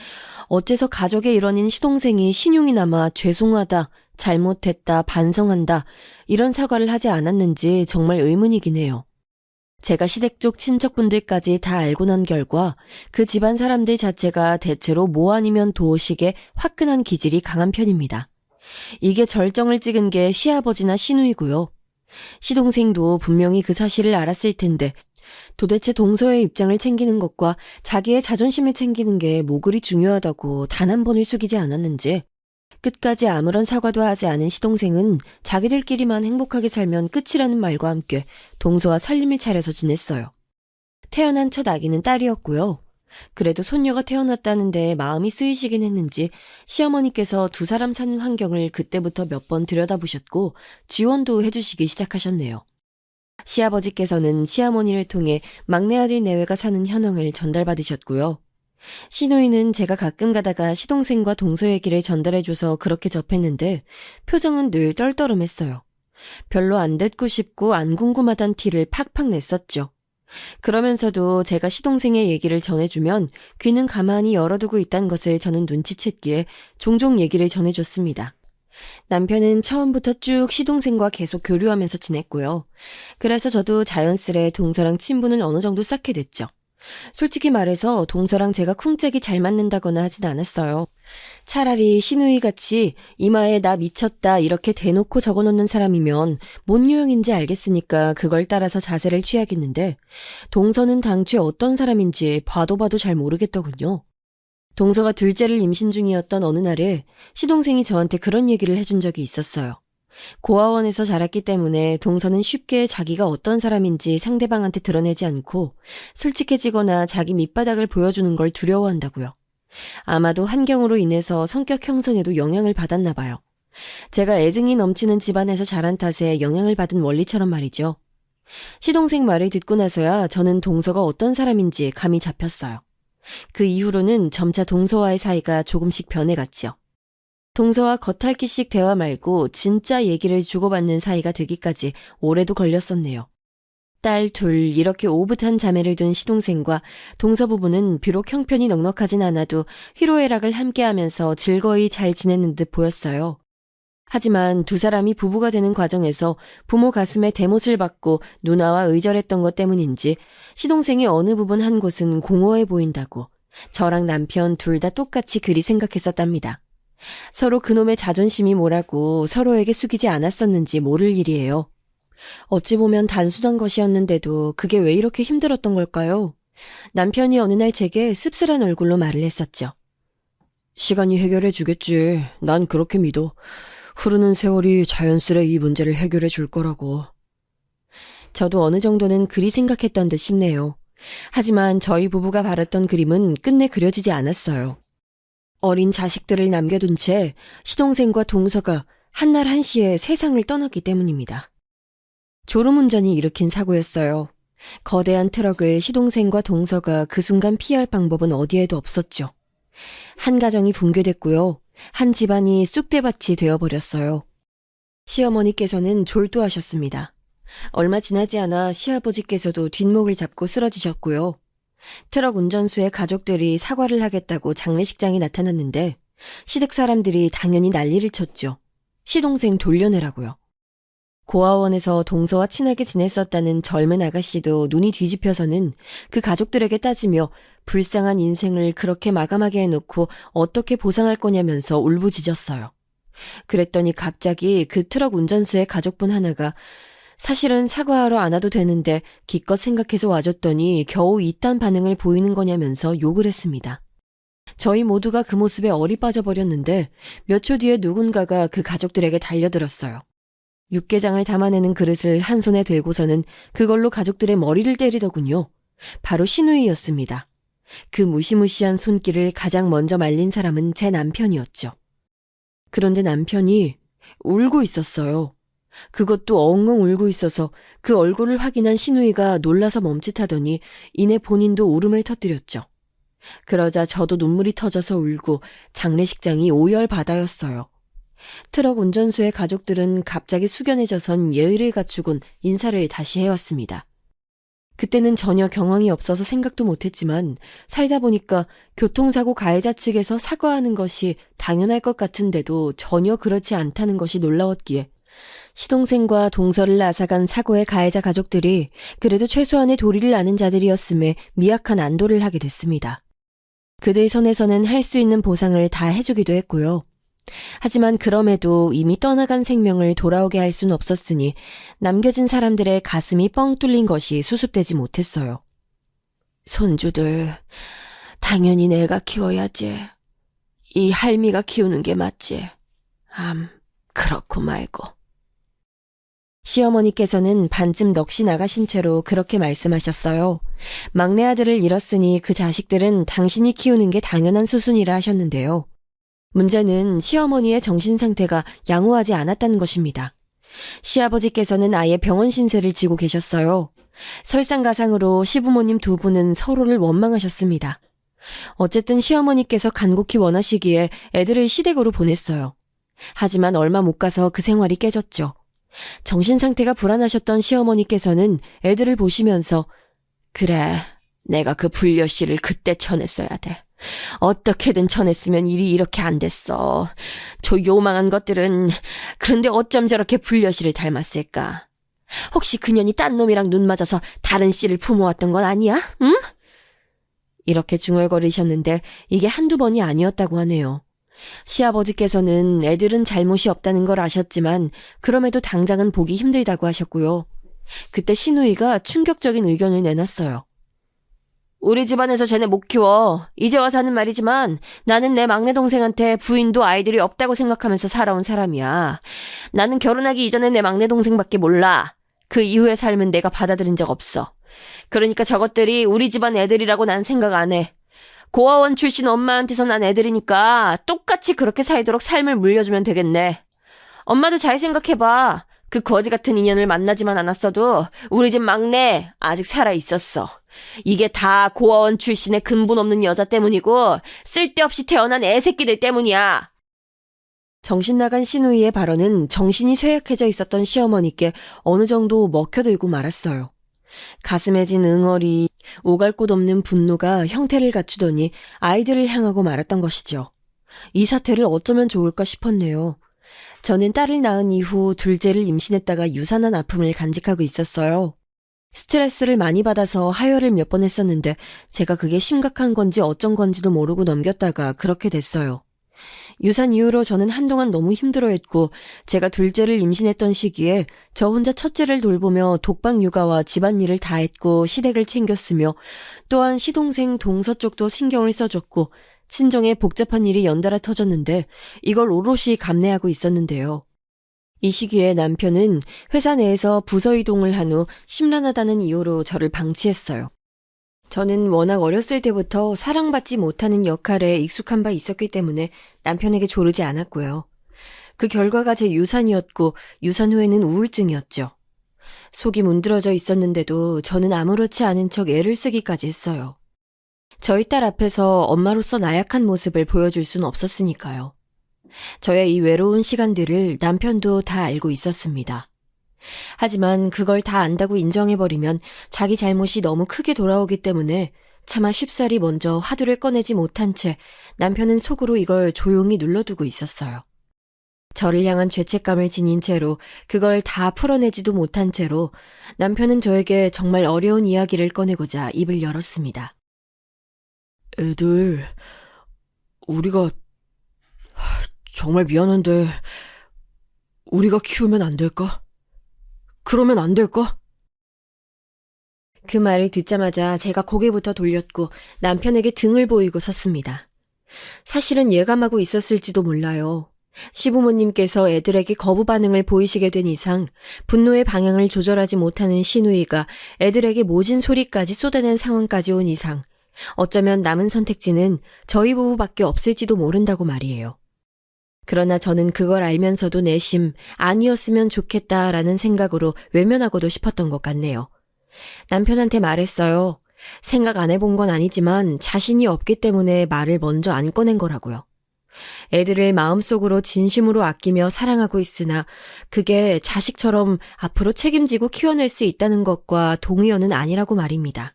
어째서 가족의 일원인 시동생이 신용이 남아 죄송하다, 잘못했다, 반성한다 이런 사과를 하지 않았는지 정말 의문이긴 해요. 제가 시댁 쪽 친척분들까지 다 알고 난 결과 그 집안 사람들 자체가 대체로 뭐 아니면 도식의 화끈한 기질이 강한 편입니다. 이게 절정을 찍은 게 시아버지나 시누이고요. 시동생도 분명히 그 사실을 알았을 텐데 도대체 동서의 입장을 챙기는 것과 자기의 자존심을 챙기는 게 뭐 그리 중요하다고 단 한 번을 숙이지 않았는지 끝까지 아무런 사과도 하지 않은 시동생은 자기들끼리만 행복하게 살면 끝이라는 말과 함께 동서와 살림을 차려서 지냈어요. 태어난 첫 아기는 딸이었고요. 그래도 손녀가 태어났다는데 마음이 쓰이시긴 했는지 시어머니께서 두 사람 사는 환경을 그때부터 몇 번 들여다보셨고 지원도 해주시기 시작하셨네요. 시아버지께서는 시어머니를 통해 막내 아들 내외가 사는 현황을 전달받으셨고요. 시누이는 제가 가끔 가다가 시동생과 동서 얘기를 전달해줘서 그렇게 접했는데 표정은 늘 떨떠름했어요. 별로 안 듣고 싶고 안 궁금하단 티를 팍팍 냈었죠. 그러면서도 제가 시동생의 얘기를 전해주면 귀는 가만히 열어두고 있다는 것을 저는 눈치챘기에 종종 얘기를 전해줬습니다. 남편은 처음부터 쭉 시동생과 계속 교류하면서 지냈고요. 그래서 저도 자연스레 동서랑 친분을 어느 정도 쌓게 됐죠. 솔직히 말해서 동서랑 제가 쿵짝이 잘 맞는다거나 하진 않았어요. 차라리 시누이같이 이마에 나 미쳤다 이렇게 대놓고 적어놓는 사람이면 뭔 유형인지 알겠으니까 그걸 따라서 자세를 취하겠는데 동서는 당최 어떤 사람인지 봐도 잘 모르겠더군요. 동서가 둘째를 임신 중이었던 어느 날에 시동생이 저한테 그런 얘기를 해준 적이 있었어요. 고아원에서 자랐기 때문에 동서는 쉽게 자기가 어떤 사람인지 상대방한테 드러내지 않고 솔직해지거나 자기 밑바닥을 보여주는 걸 두려워한다고요. 아마도 환경으로 인해서 성격 형성에도 영향을 받았나 봐요. 제가 애증이 넘치는 집안에서 자란 탓에 영향을 받은 원리처럼 말이죠. 시동생 말을 듣고 나서야 저는 동서가 어떤 사람인지 감이 잡혔어요. 그 이후로는 점차 동서와의 사이가 조금씩 변해갔지요. 동서와 겉핥기식 대화 말고 진짜 얘기를 주고받는 사이가 되기까지 오래도 걸렸었네요. 딸 둘 이렇게 오붓한 자매를 둔 시동생과 동서 부부는 비록 형편이 넉넉하진 않아도 희로애락을 함께하면서 즐거이 잘 지내는 듯 보였어요. 하지만 두 사람이 부부가 되는 과정에서 부모 가슴에 대못을 받고 누나와 의절했던 것 때문인지 시동생이 어느 부분 한 곳은 공허해 보인다고 저랑 남편 둘 다 똑같이 그리 생각했었답니다. 서로 그놈의 자존심이 뭐라고 서로에게 숙이지 않았었는지 모를 일이에요. 어찌 보면 단순한 것이었는데도 그게 왜 이렇게 힘들었던 걸까요? 남편이 어느 날 제게 씁쓸한 얼굴로 말을 했었죠. 시간이 해결해 주겠지. 난 그렇게 믿어. 흐르는 세월이 자연스레 이 문제를 해결해 줄 거라고. 저도 어느 정도는 그리 생각했던 듯 싶네요. 하지만 저희 부부가 바랐던 그림은 끝내 그려지지 않았어요. 어린 자식들을 남겨둔 채 시동생과 동서가 한날 한시에 세상을 떠났기 때문입니다. 졸음운전이 일으킨 사고였어요. 거대한 트럭을 시동생과 동서가 그 순간 피할 방법은 어디에도 없었죠. 한 가정이 붕괴됐고요. 한 집안이 쑥대밭이 되어버렸어요. 시어머니께서는 졸도하셨습니다. 얼마 지나지 않아 시아버지께서도 뒷목을 잡고 쓰러지셨고요. 트럭 운전수의 가족들이 사과를 하겠다고 장례식장에 나타났는데 시댁 사람들이 당연히 난리를 쳤죠. 시동생 돌려내라고요. 고아원에서 동서와 친하게 지냈었다는 젊은 아가씨도 눈이 뒤집혀서는 그 가족들에게 따지며 불쌍한 인생을 그렇게 마감하게 해놓고 어떻게 보상할 거냐면서 울부짖었어요. 그랬더니 갑자기 그 트럭 운전수의 가족분 하나가 사실은 사과하러 안 와도 되는데 기껏 생각해서 와줬더니 겨우 이딴 반응을 보이는 거냐면서 욕을 했습니다. 저희 모두가 그 모습에 얼이 빠져버렸는데 몇 초 뒤에 누군가가 그 가족들에게 달려들었어요. 육개장을 담아내는 그릇을 한 손에 들고서는 그걸로 가족들의 머리를 때리더군요. 바로 시누이였습니다. 그 무시무시한 손길을 가장 먼저 말린 사람은 제 남편이었죠. 그런데 남편이 울고 있었어요. 그것도 엉엉 울고 있어서 그 얼굴을 확인한 시누이가 놀라서 멈칫하더니 이내 본인도 울음을 터뜨렸죠. 그러자 저도 눈물이 터져서 울고 장례식장이 오열바다였어요. 트럭 운전수의 가족들은 갑자기 숙연해져선 예의를 갖추곤 인사를 다시 해왔습니다. 그때는 전혀 경황이 없어서 생각도 못했지만 살다 보니까 교통사고 가해자 측에서 사과하는 것이 당연할 것 같은데도 전혀 그렇지 않다는 것이 놀라웠기에 시동생과 동서를 앗아간 사고의 가해자 가족들이 그래도 최소한의 도리를 아는 자들이었음에 미약한 안도를 하게 됐습니다. 그들 선에서는 할 수 있는 보상을 다 해주기도 했고요. 하지만 그럼에도 이미 떠나간 생명을 돌아오게 할 수는 없었으니 남겨진 사람들의 가슴이 뻥 뚫린 것이 수습되지 못했어요. 손주들, 당연히 내가 키워야지. 이 할미가 키우는 게 맞지. 그렇고 말고. 시어머니께서는 반쯤 넋이 나가신 채로 그렇게 말씀하셨어요. 막내 아들을 잃었으니 그 자식들은 당신이 키우는 게 당연한 수순이라 하셨는데요. 문제는 시어머니의 정신 상태가 양호하지 않았다는 것입니다. 시아버지께서는 아예 병원 신세를 지고 계셨어요. 설상가상으로 시부모님 두 분은 서로를 원망하셨습니다. 어쨌든 시어머니께서 간곡히 원하시기에 애들을 시댁으로 보냈어요. 하지만 얼마 못 가서 그 생활이 깨졌죠. 정신 상태가 불안하셨던 시어머니께서는 애들을 보시면서 그래, 내가 그 불려씨를 그때 쳐냈어야 돼. 어떻게든 쳐냈으면 일이 이렇게 안 됐어. 저 요망한 것들은 그런데 어쩜 저렇게 불려씨를 닮았을까? 혹시 그년이 딴 놈이랑 눈 맞아서 다른 씨를 품어왔던 건 아니야? 응? 이렇게 중얼거리셨는데 이게 한두 번이 아니었다고 하네요. 시아버지께서는 애들은 잘못이 없다는 걸 아셨지만 그럼에도 당장은 보기 힘들다고 하셨고요. 그때 시누이가 충격적인 의견을 내놨어요. 우리 집안에서 쟤네 못 키워. 이제 와서 하는 말이지만 나는 내 막내 동생한테 부인도 아이들이 없다고 생각하면서 살아온 사람이야. 나는 결혼하기 이전에 내 막내 동생밖에 몰라. 그 이후의 삶은 내가 받아들인 적 없어. 그러니까 저것들이 우리 집안 애들이라고 난 생각 안 해. 고아원 출신 엄마한테서 난 애들이니까 똑같이 그렇게 살도록 삶을 물려주면 되겠네. 엄마도 잘 생각해봐. 그 거지 같은 인연을 만나지만 않았어도 우리 집 막내 아직 살아있었어. 이게 다 고아원 출신의 근본 없는 여자 때문이고 쓸데없이 태어난 애새끼들 때문이야. 정신 나간 시누이의 발언은 정신이 쇠약해져 있었던 시어머니께 어느 정도 먹혀들고 말았어요. 가슴에 진 응어리, 오갈 곳 없는 분노가 형태를 갖추더니 아이들을 향하고 말았던 것이죠. 이 사태를 어쩌면 좋을까 싶었네요. 저는 딸을 낳은 이후 둘째를 임신했다가 유산한 아픔을 간직하고 있었어요. 스트레스를 많이 받아서 하혈을 몇 번 했었는데 제가 그게 심각한 건지 어쩐 건지도 모르고 넘겼다가 그렇게 됐어요. 유산 이후로 저는 한동안 너무 힘들어했고 제가 둘째를 임신했던 시기에 저 혼자 첫째를 돌보며 독박 육아와 집안일을 다 했고 시댁을 챙겼으며 또한 시동생 동서 쪽도 신경을 써줬고 친정에 복잡한 일이 연달아 터졌는데 이걸 오롯이 감내하고 있었는데요. 이 시기에 남편은 회사 내에서 부서 이동을 한 후 심란하다는 이유로 저를 방치했어요. 저는 워낙 어렸을 때부터 사랑받지 못하는 역할에 익숙한 바 있었기 때문에 남편에게 조르지 않았고요. 그 결과가 제 유산이었고 유산 후에는 우울증이었죠. 속이 문드러져 있었는데도 저는 아무렇지 않은 척 애를 쓰기까지 했어요. 저희 딸 앞에서 엄마로서 나약한 모습을 보여줄 순 없었으니까요. 저의 이 외로운 시간들을 남편도 다 알고 있었습니다. 하지만 그걸 다 안다고 인정해버리면 자기 잘못이 너무 크게 돌아오기 때문에 차마 쉽사리 먼저 화두를 꺼내지 못한 채 남편은 속으로 이걸 조용히 눌러두고 있었어요. 저를 향한 죄책감을 지닌 채로 그걸 다 풀어내지도 못한 채로 남편은 저에게 정말 어려운 이야기를 꺼내고자 입을 열었습니다. 애들, 우리가 정말 미안한데 우리가 키우면 안 될까? 그러면 안 될까? 그 말을 듣자마자 제가 고개부터 돌렸고 남편에게 등을 보이고 섰습니다. 사실은 예감하고 있었을지도 몰라요. 시부모님께서 애들에게 거부 반응을 보이시게 된 이상 분노의 방향을 조절하지 못하는 시누이가 애들에게 모진 소리까지 쏟아낸 상황까지 온 이상 어쩌면 남은 선택지는 저희 부부밖에 없을지도 모른다고 말이에요. 그러나 저는 그걸 알면서도 내심 아니었으면 좋겠다라는 생각으로 외면하고도 싶었던 것 같네요. 남편한테 말했어요. 생각 안 해본 건 아니지만 자신이 없기 때문에 말을 먼저 안 꺼낸 거라고요. 애들을 마음속으로 진심으로 아끼며 사랑하고 있으나 그게 자식처럼 앞으로 책임지고 키워낼 수 있다는 것과 동의어는 아니라고 말입니다.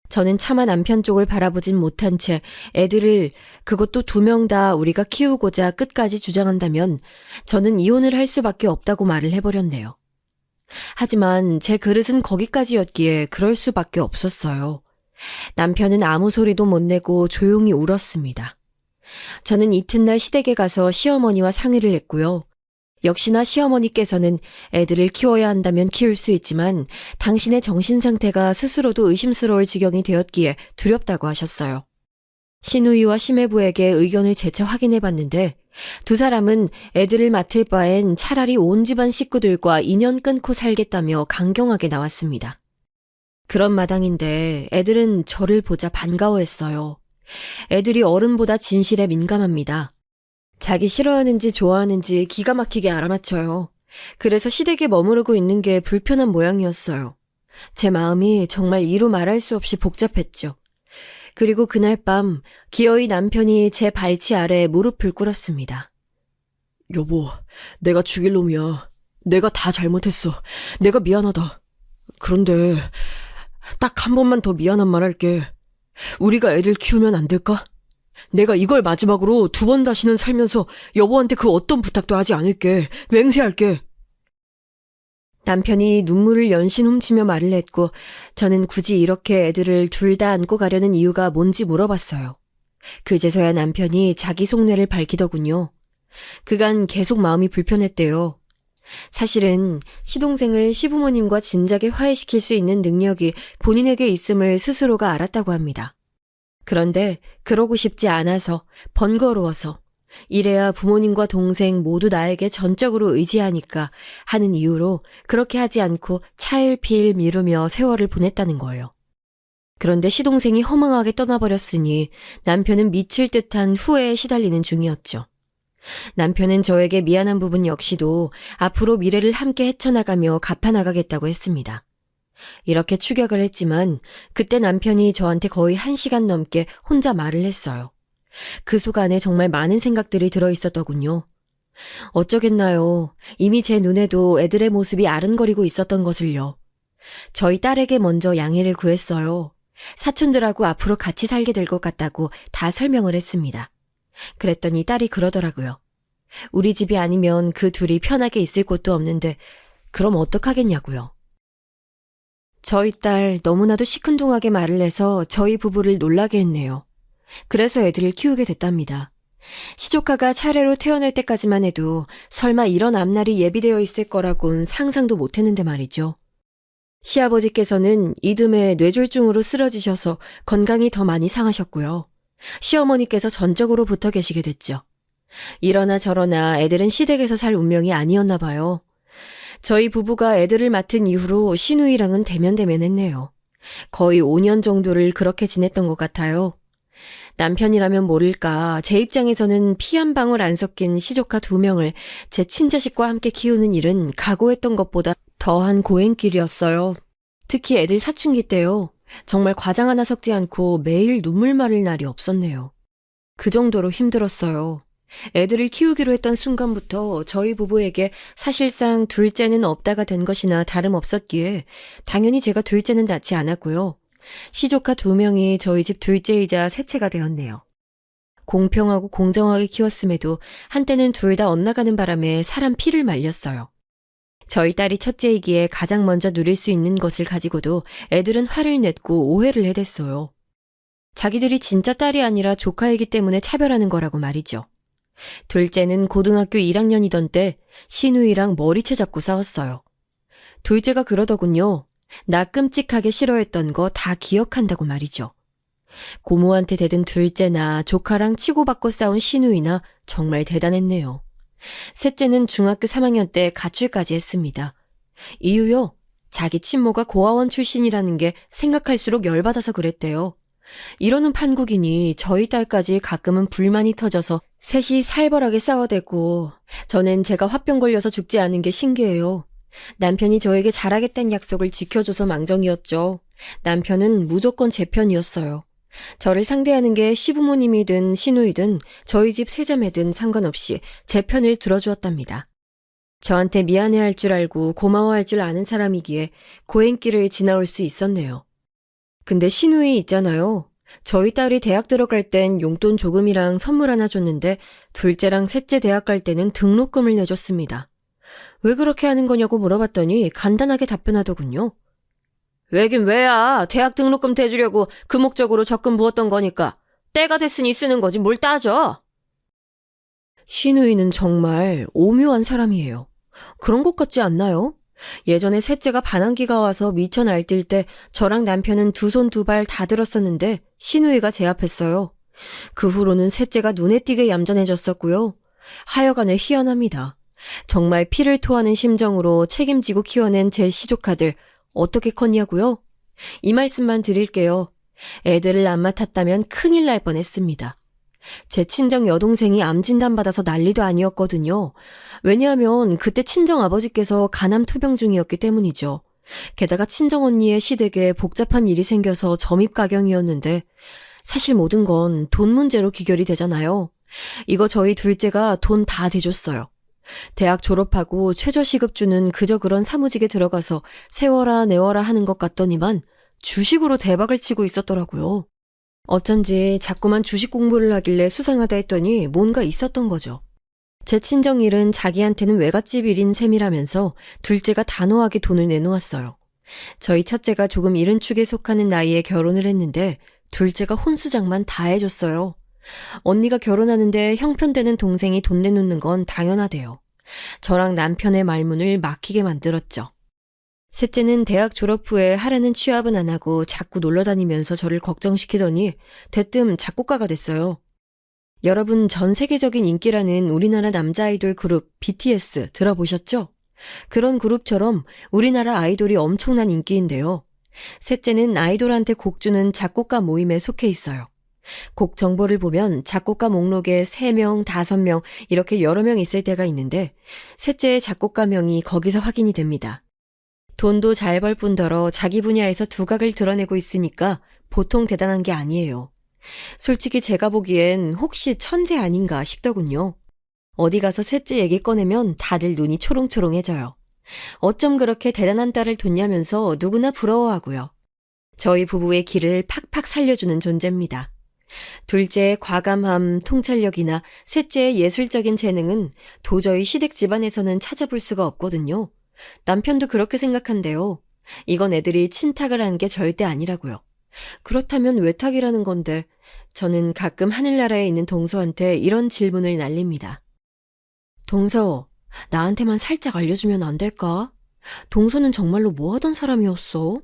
저는 차마 남편 쪽을 바라보진 못한 채 애들을 그것도 2명 다 우리가 키우고자 끝까지 주장한다면 저는 이혼을 할 수밖에 없다고 말을 해버렸네요. 하지만 제 그릇은 거기까지였기에 그럴 수밖에 없었어요. 남편은 아무 소리도 못 내고 조용히 울었습니다. 저는 이튿날 시댁에 가서 시어머니와 상의를 했고요. 역시나 시어머니께서는 애들을 키워야 한다면 키울 수 있지만 당신의 정신 상태가 스스로도 의심스러울 지경이 되었기에 두렵다고 하셨어요. 시누이와 시매부에게 의견을 재차 확인해봤는데 두 사람은 애들을 맡을 바엔 차라리 온 집안 식구들과 인연 끊고 살겠다며 강경하게 나왔습니다. 그런 마당인데 애들은 저를 보자 반가워했어요. 애들이 어른보다 진실에 민감합니다. 자기 싫어하는지 좋아하는지 기가 막히게 알아맞혀요. 그래서 시댁에 머무르고 있는 게 불편한 모양이었어요. 제 마음이 정말 이루 말할 수 없이 복잡했죠. 그리고 그날 밤 기어이 남편이 제 발치 아래 무릎을 꿇었습니다. 여보, 내가 죽일 놈이야. 내가 다 잘못했어. 내가 미안하다. 그런데 딱 한 번만 더 미안한 말 할게. 우리가 애를 키우면 안 될까? 내가 이걸 마지막으로 2번 다시는 살면서 여보한테 그 어떤 부탁도 하지 않을게. 맹세할게. 남편이 눈물을 연신 훔치며 말을 했고 저는 굳이 이렇게 애들을 둘 다 안고 가려는 이유가 뭔지 물어봤어요. 그제서야 남편이 자기 속내를 밝히더군요. 그간 계속 마음이 불편했대요. 사실은 시동생을 시부모님과 진작에 화해시킬 수 있는 능력이 본인에게 있음을 스스로가 알았다고 합니다. 그런데 그러고 싶지 않아서 번거로워서 이래야 부모님과 동생 모두 나에게 전적으로 의지하니까 하는 이유로 그렇게 하지 않고 차일피일 미루며 세월을 보냈다는 거예요. 그런데 시동생이 허망하게 떠나버렸으니 남편은 미칠 듯한 후회에 시달리는 중이었죠. 남편은 저에게 미안한 부분 역시도 앞으로 미래를 함께 헤쳐나가며 갚아나가겠다고 했습니다. 이렇게 추격을 했지만 그때 남편이 저한테 거의 1시간 넘게 혼자 말을 했어요. 그 속 안에 정말 많은 생각들이 들어있었더군요. 어쩌겠나요. 이미 제 눈에도 애들의 모습이 아른거리고 있었던 것을요. 저희 딸에게 먼저 양해를 구했어요. 사촌들하고 앞으로 같이 살게 될 것 같다고 다 설명을 했습니다. 그랬더니 딸이 그러더라고요. 우리 집이 아니면 그 둘이 편하게 있을 곳도 없는데 그럼 어떡하겠냐고요. 저희 딸 너무나도 시큰둥하게 말을 해서 저희 부부를 놀라게 했네요. 그래서 애들을 키우게 됐답니다. 시조카가 차례로 태어날 때까지만 해도 설마 이런 앞날이 예비되어 있을 거라곤 상상도 못했는데 말이죠. 시아버지께서는 이듬해 뇌졸중으로 쓰러지셔서 건강이 더 많이 상하셨고요. 시어머니께서 전적으로 붙어 계시게 됐죠. 이러나 저러나 애들은 시댁에서 살 운명이 아니었나 봐요. 저희 부부가 애들을 맡은 이후로 신우이랑은 대면대면했네요. 거의 5년 정도를 그렇게 지냈던 것 같아요. 남편이라면 모를까 제 입장에서는 피 한 방울 안 섞인 시조카 2명을 제 친자식과 함께 키우는 일은 각오했던 것보다 더한 고행길이었어요. 특히 애들 사춘기 때요. 정말 과장 하나 섞지 않고 매일 눈물 마를 날이 없었네요. 그 정도로 힘들었어요. 애들을 키우기로 했던 순간부터 저희 부부에게 사실상 둘째는 없다가 된 것이나 다름없었기에 당연히 제가 둘째는 낳지 않았고요. 시조카 2명이 저희 집 둘째이자 셋째가 되었네요. 공평하고 공정하게 키웠음에도 한때는 둘 다 엇나가는 바람에 사람 피를 말렸어요. 저희 딸이 첫째이기에 가장 먼저 누릴 수 있는 것을 가지고도 애들은 화를 냈고 오해를 해댔어요. 자기들이 진짜 딸이 아니라 조카이기 때문에 차별하는 거라고 말이죠. 둘째는 고등학교 1학년이던 때 신우이랑 머리채 잡고 싸웠어요. 둘째가 그러더군요. 나 끔찍하게 싫어했던 거 다 기억한다고 말이죠. 고모한테 대든 둘째나 조카랑 치고받고 싸운 신우이나 정말 대단했네요. 셋째는 중학교 3학년 때 가출까지 했습니다. 이유요? 자기 친모가 고아원 출신이라는 게 생각할수록 열받아서 그랬대요. 이러는 판국이니 저희 딸까지 가끔은 불만이 터져서 셋이 살벌하게 싸워대고 저는 제가 화병 걸려서 죽지 않은 게 신기해요. 남편이 저에게 잘하겠다는 약속을 지켜줘서 망정이었죠. 남편은 무조건 제 편이었어요. 저를 상대하는 게 시부모님이든 시누이든 저희 집 세자매든 상관없이 제 편을 들어주었답니다. 저한테 미안해할 줄 알고 고마워할 줄 아는 사람이기에 고행길을 지나올 수 있었네요. 근데 시누이 있잖아요. 저희 딸이 대학 들어갈 땐 용돈 조금이랑 선물 하나 줬는데 둘째랑 셋째 대학 갈 때는 등록금을 내줬습니다. 왜 그렇게 하는 거냐고 물어봤더니 간단하게 답변하더군요. 왜긴 왜야. 대학 등록금 대주려고 그 목적으로 적금 부었던 거니까. 때가 됐으니 쓰는 거지 뭘 따져. 시누이는 정말 오묘한 사람이에요. 그런 것 같지 않나요? 예전에 셋째가 반항기가 와서 미쳐 날뛸 때 저랑 남편은 두 손 두 발 다 들었었는데 시누이가 제압했어요. 그 후로는 셋째가 눈에 띄게 얌전해졌었고요. 하여간에 희한합니다. 정말 피를 토하는 심정으로 책임지고 키워낸 제 시조카들 어떻게 컸냐고요? 이 말씀만 드릴게요. 애들을 안 맡았다면 큰일 날 뻔했습니다. 제 친정 여동생이 암 진단받아서 난리도 아니었거든요. 왜냐하면 그때 친정 아버지께서 간암 투병 중이었기 때문이죠. 게다가 친정 언니의 시댁에 복잡한 일이 생겨서 점입가경이었는데 사실 모든 건 돈 문제로 귀결이 되잖아요. 이거 저희 둘째가 돈 다 대줬어요. 대학 졸업하고 최저시급 주는 그저 그런 사무직에 들어가서 세워라 내워라 하는 것 같더니만 주식으로 대박을 치고 있었더라고요. 어쩐지 자꾸만 주식 공부를 하길래 수상하다 했더니 뭔가 있었던 거죠. 제 친정일은 자기한테는 외갓집 일인 셈이라면서 둘째가 단호하게 돈을 내놓았어요. 저희 첫째가 조금 이른 축에 속하는 나이에 결혼을 했는데 둘째가 혼수장만 다 해줬어요. 언니가 결혼하는데 형편되는 동생이 돈 내놓는 건 당연하대요. 저랑 남편의 말문을 막히게 만들었죠. 셋째는 대학 졸업 후에 하라는 취업은 안 하고 자꾸 놀러 다니면서 저를 걱정시키더니 대뜸 작곡가가 됐어요. 여러분 전 세계적인 인기라는 우리나라 남자 아이돌 그룹 BTS 들어보셨죠? 그런 그룹처럼 우리나라 아이돌이 엄청난 인기인데요. 셋째는 아이돌한테 곡 주는 작곡가 모임에 속해 있어요. 곡 정보를 보면 작곡가 목록에 3명, 5명 이렇게 여러 명 있을 때가 있는데 셋째의 작곡가명이 거기서 확인이 됩니다. 돈도 잘 벌 뿐더러 자기 분야에서 두각을 드러내고 있으니까 보통 대단한 게 아니에요. 솔직히 제가 보기엔 혹시 천재 아닌가 싶더군요. 어디 가서 셋째 얘기 꺼내면 다들 눈이 초롱초롱해져요. 어쩜 그렇게 대단한 딸을 뒀냐면서 누구나 부러워하고요. 저희 부부의 길을 팍팍 살려주는 존재입니다. 둘째의 과감함, 통찰력이나 셋째의 예술적인 재능은 도저히 시댁 집안에서는 찾아볼 수가 없거든요. 남편도 그렇게 생각한대요. 이건 애들이 친탁을 한 게 절대 아니라고요. 그렇다면 외탁이라는 건데 저는 가끔 하늘나라에 있는 동서한테 이런 질문을 날립니다. 동서, 나한테만 살짝 알려주면 안 될까? 동서는 정말로 뭐 하던 사람이었어?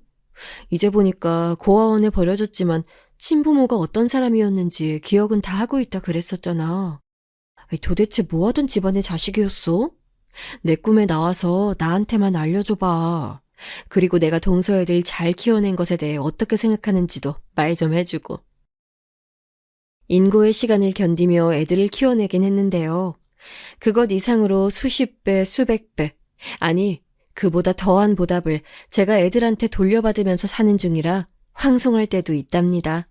이제 보니까 고아원에 버려졌지만 친부모가 어떤 사람이었는지 기억은 다 하고 있다 그랬었잖아. 도대체 뭐 하던 집안의 자식이었어? 내 꿈에 나와서 나한테만 알려줘봐. 그리고 내가 동서 애들 잘 키워낸 것에 대해 어떻게 생각하는지도 말 좀 해주고. 인고의 시간을 견디며 애들을 키워내긴 했는데요. 그것 이상으로 수십 배, 수백 배, 아니 그보다 더한 보답을 제가 애들한테 돌려받으면서 사는 중이라 황송할 때도 있답니다.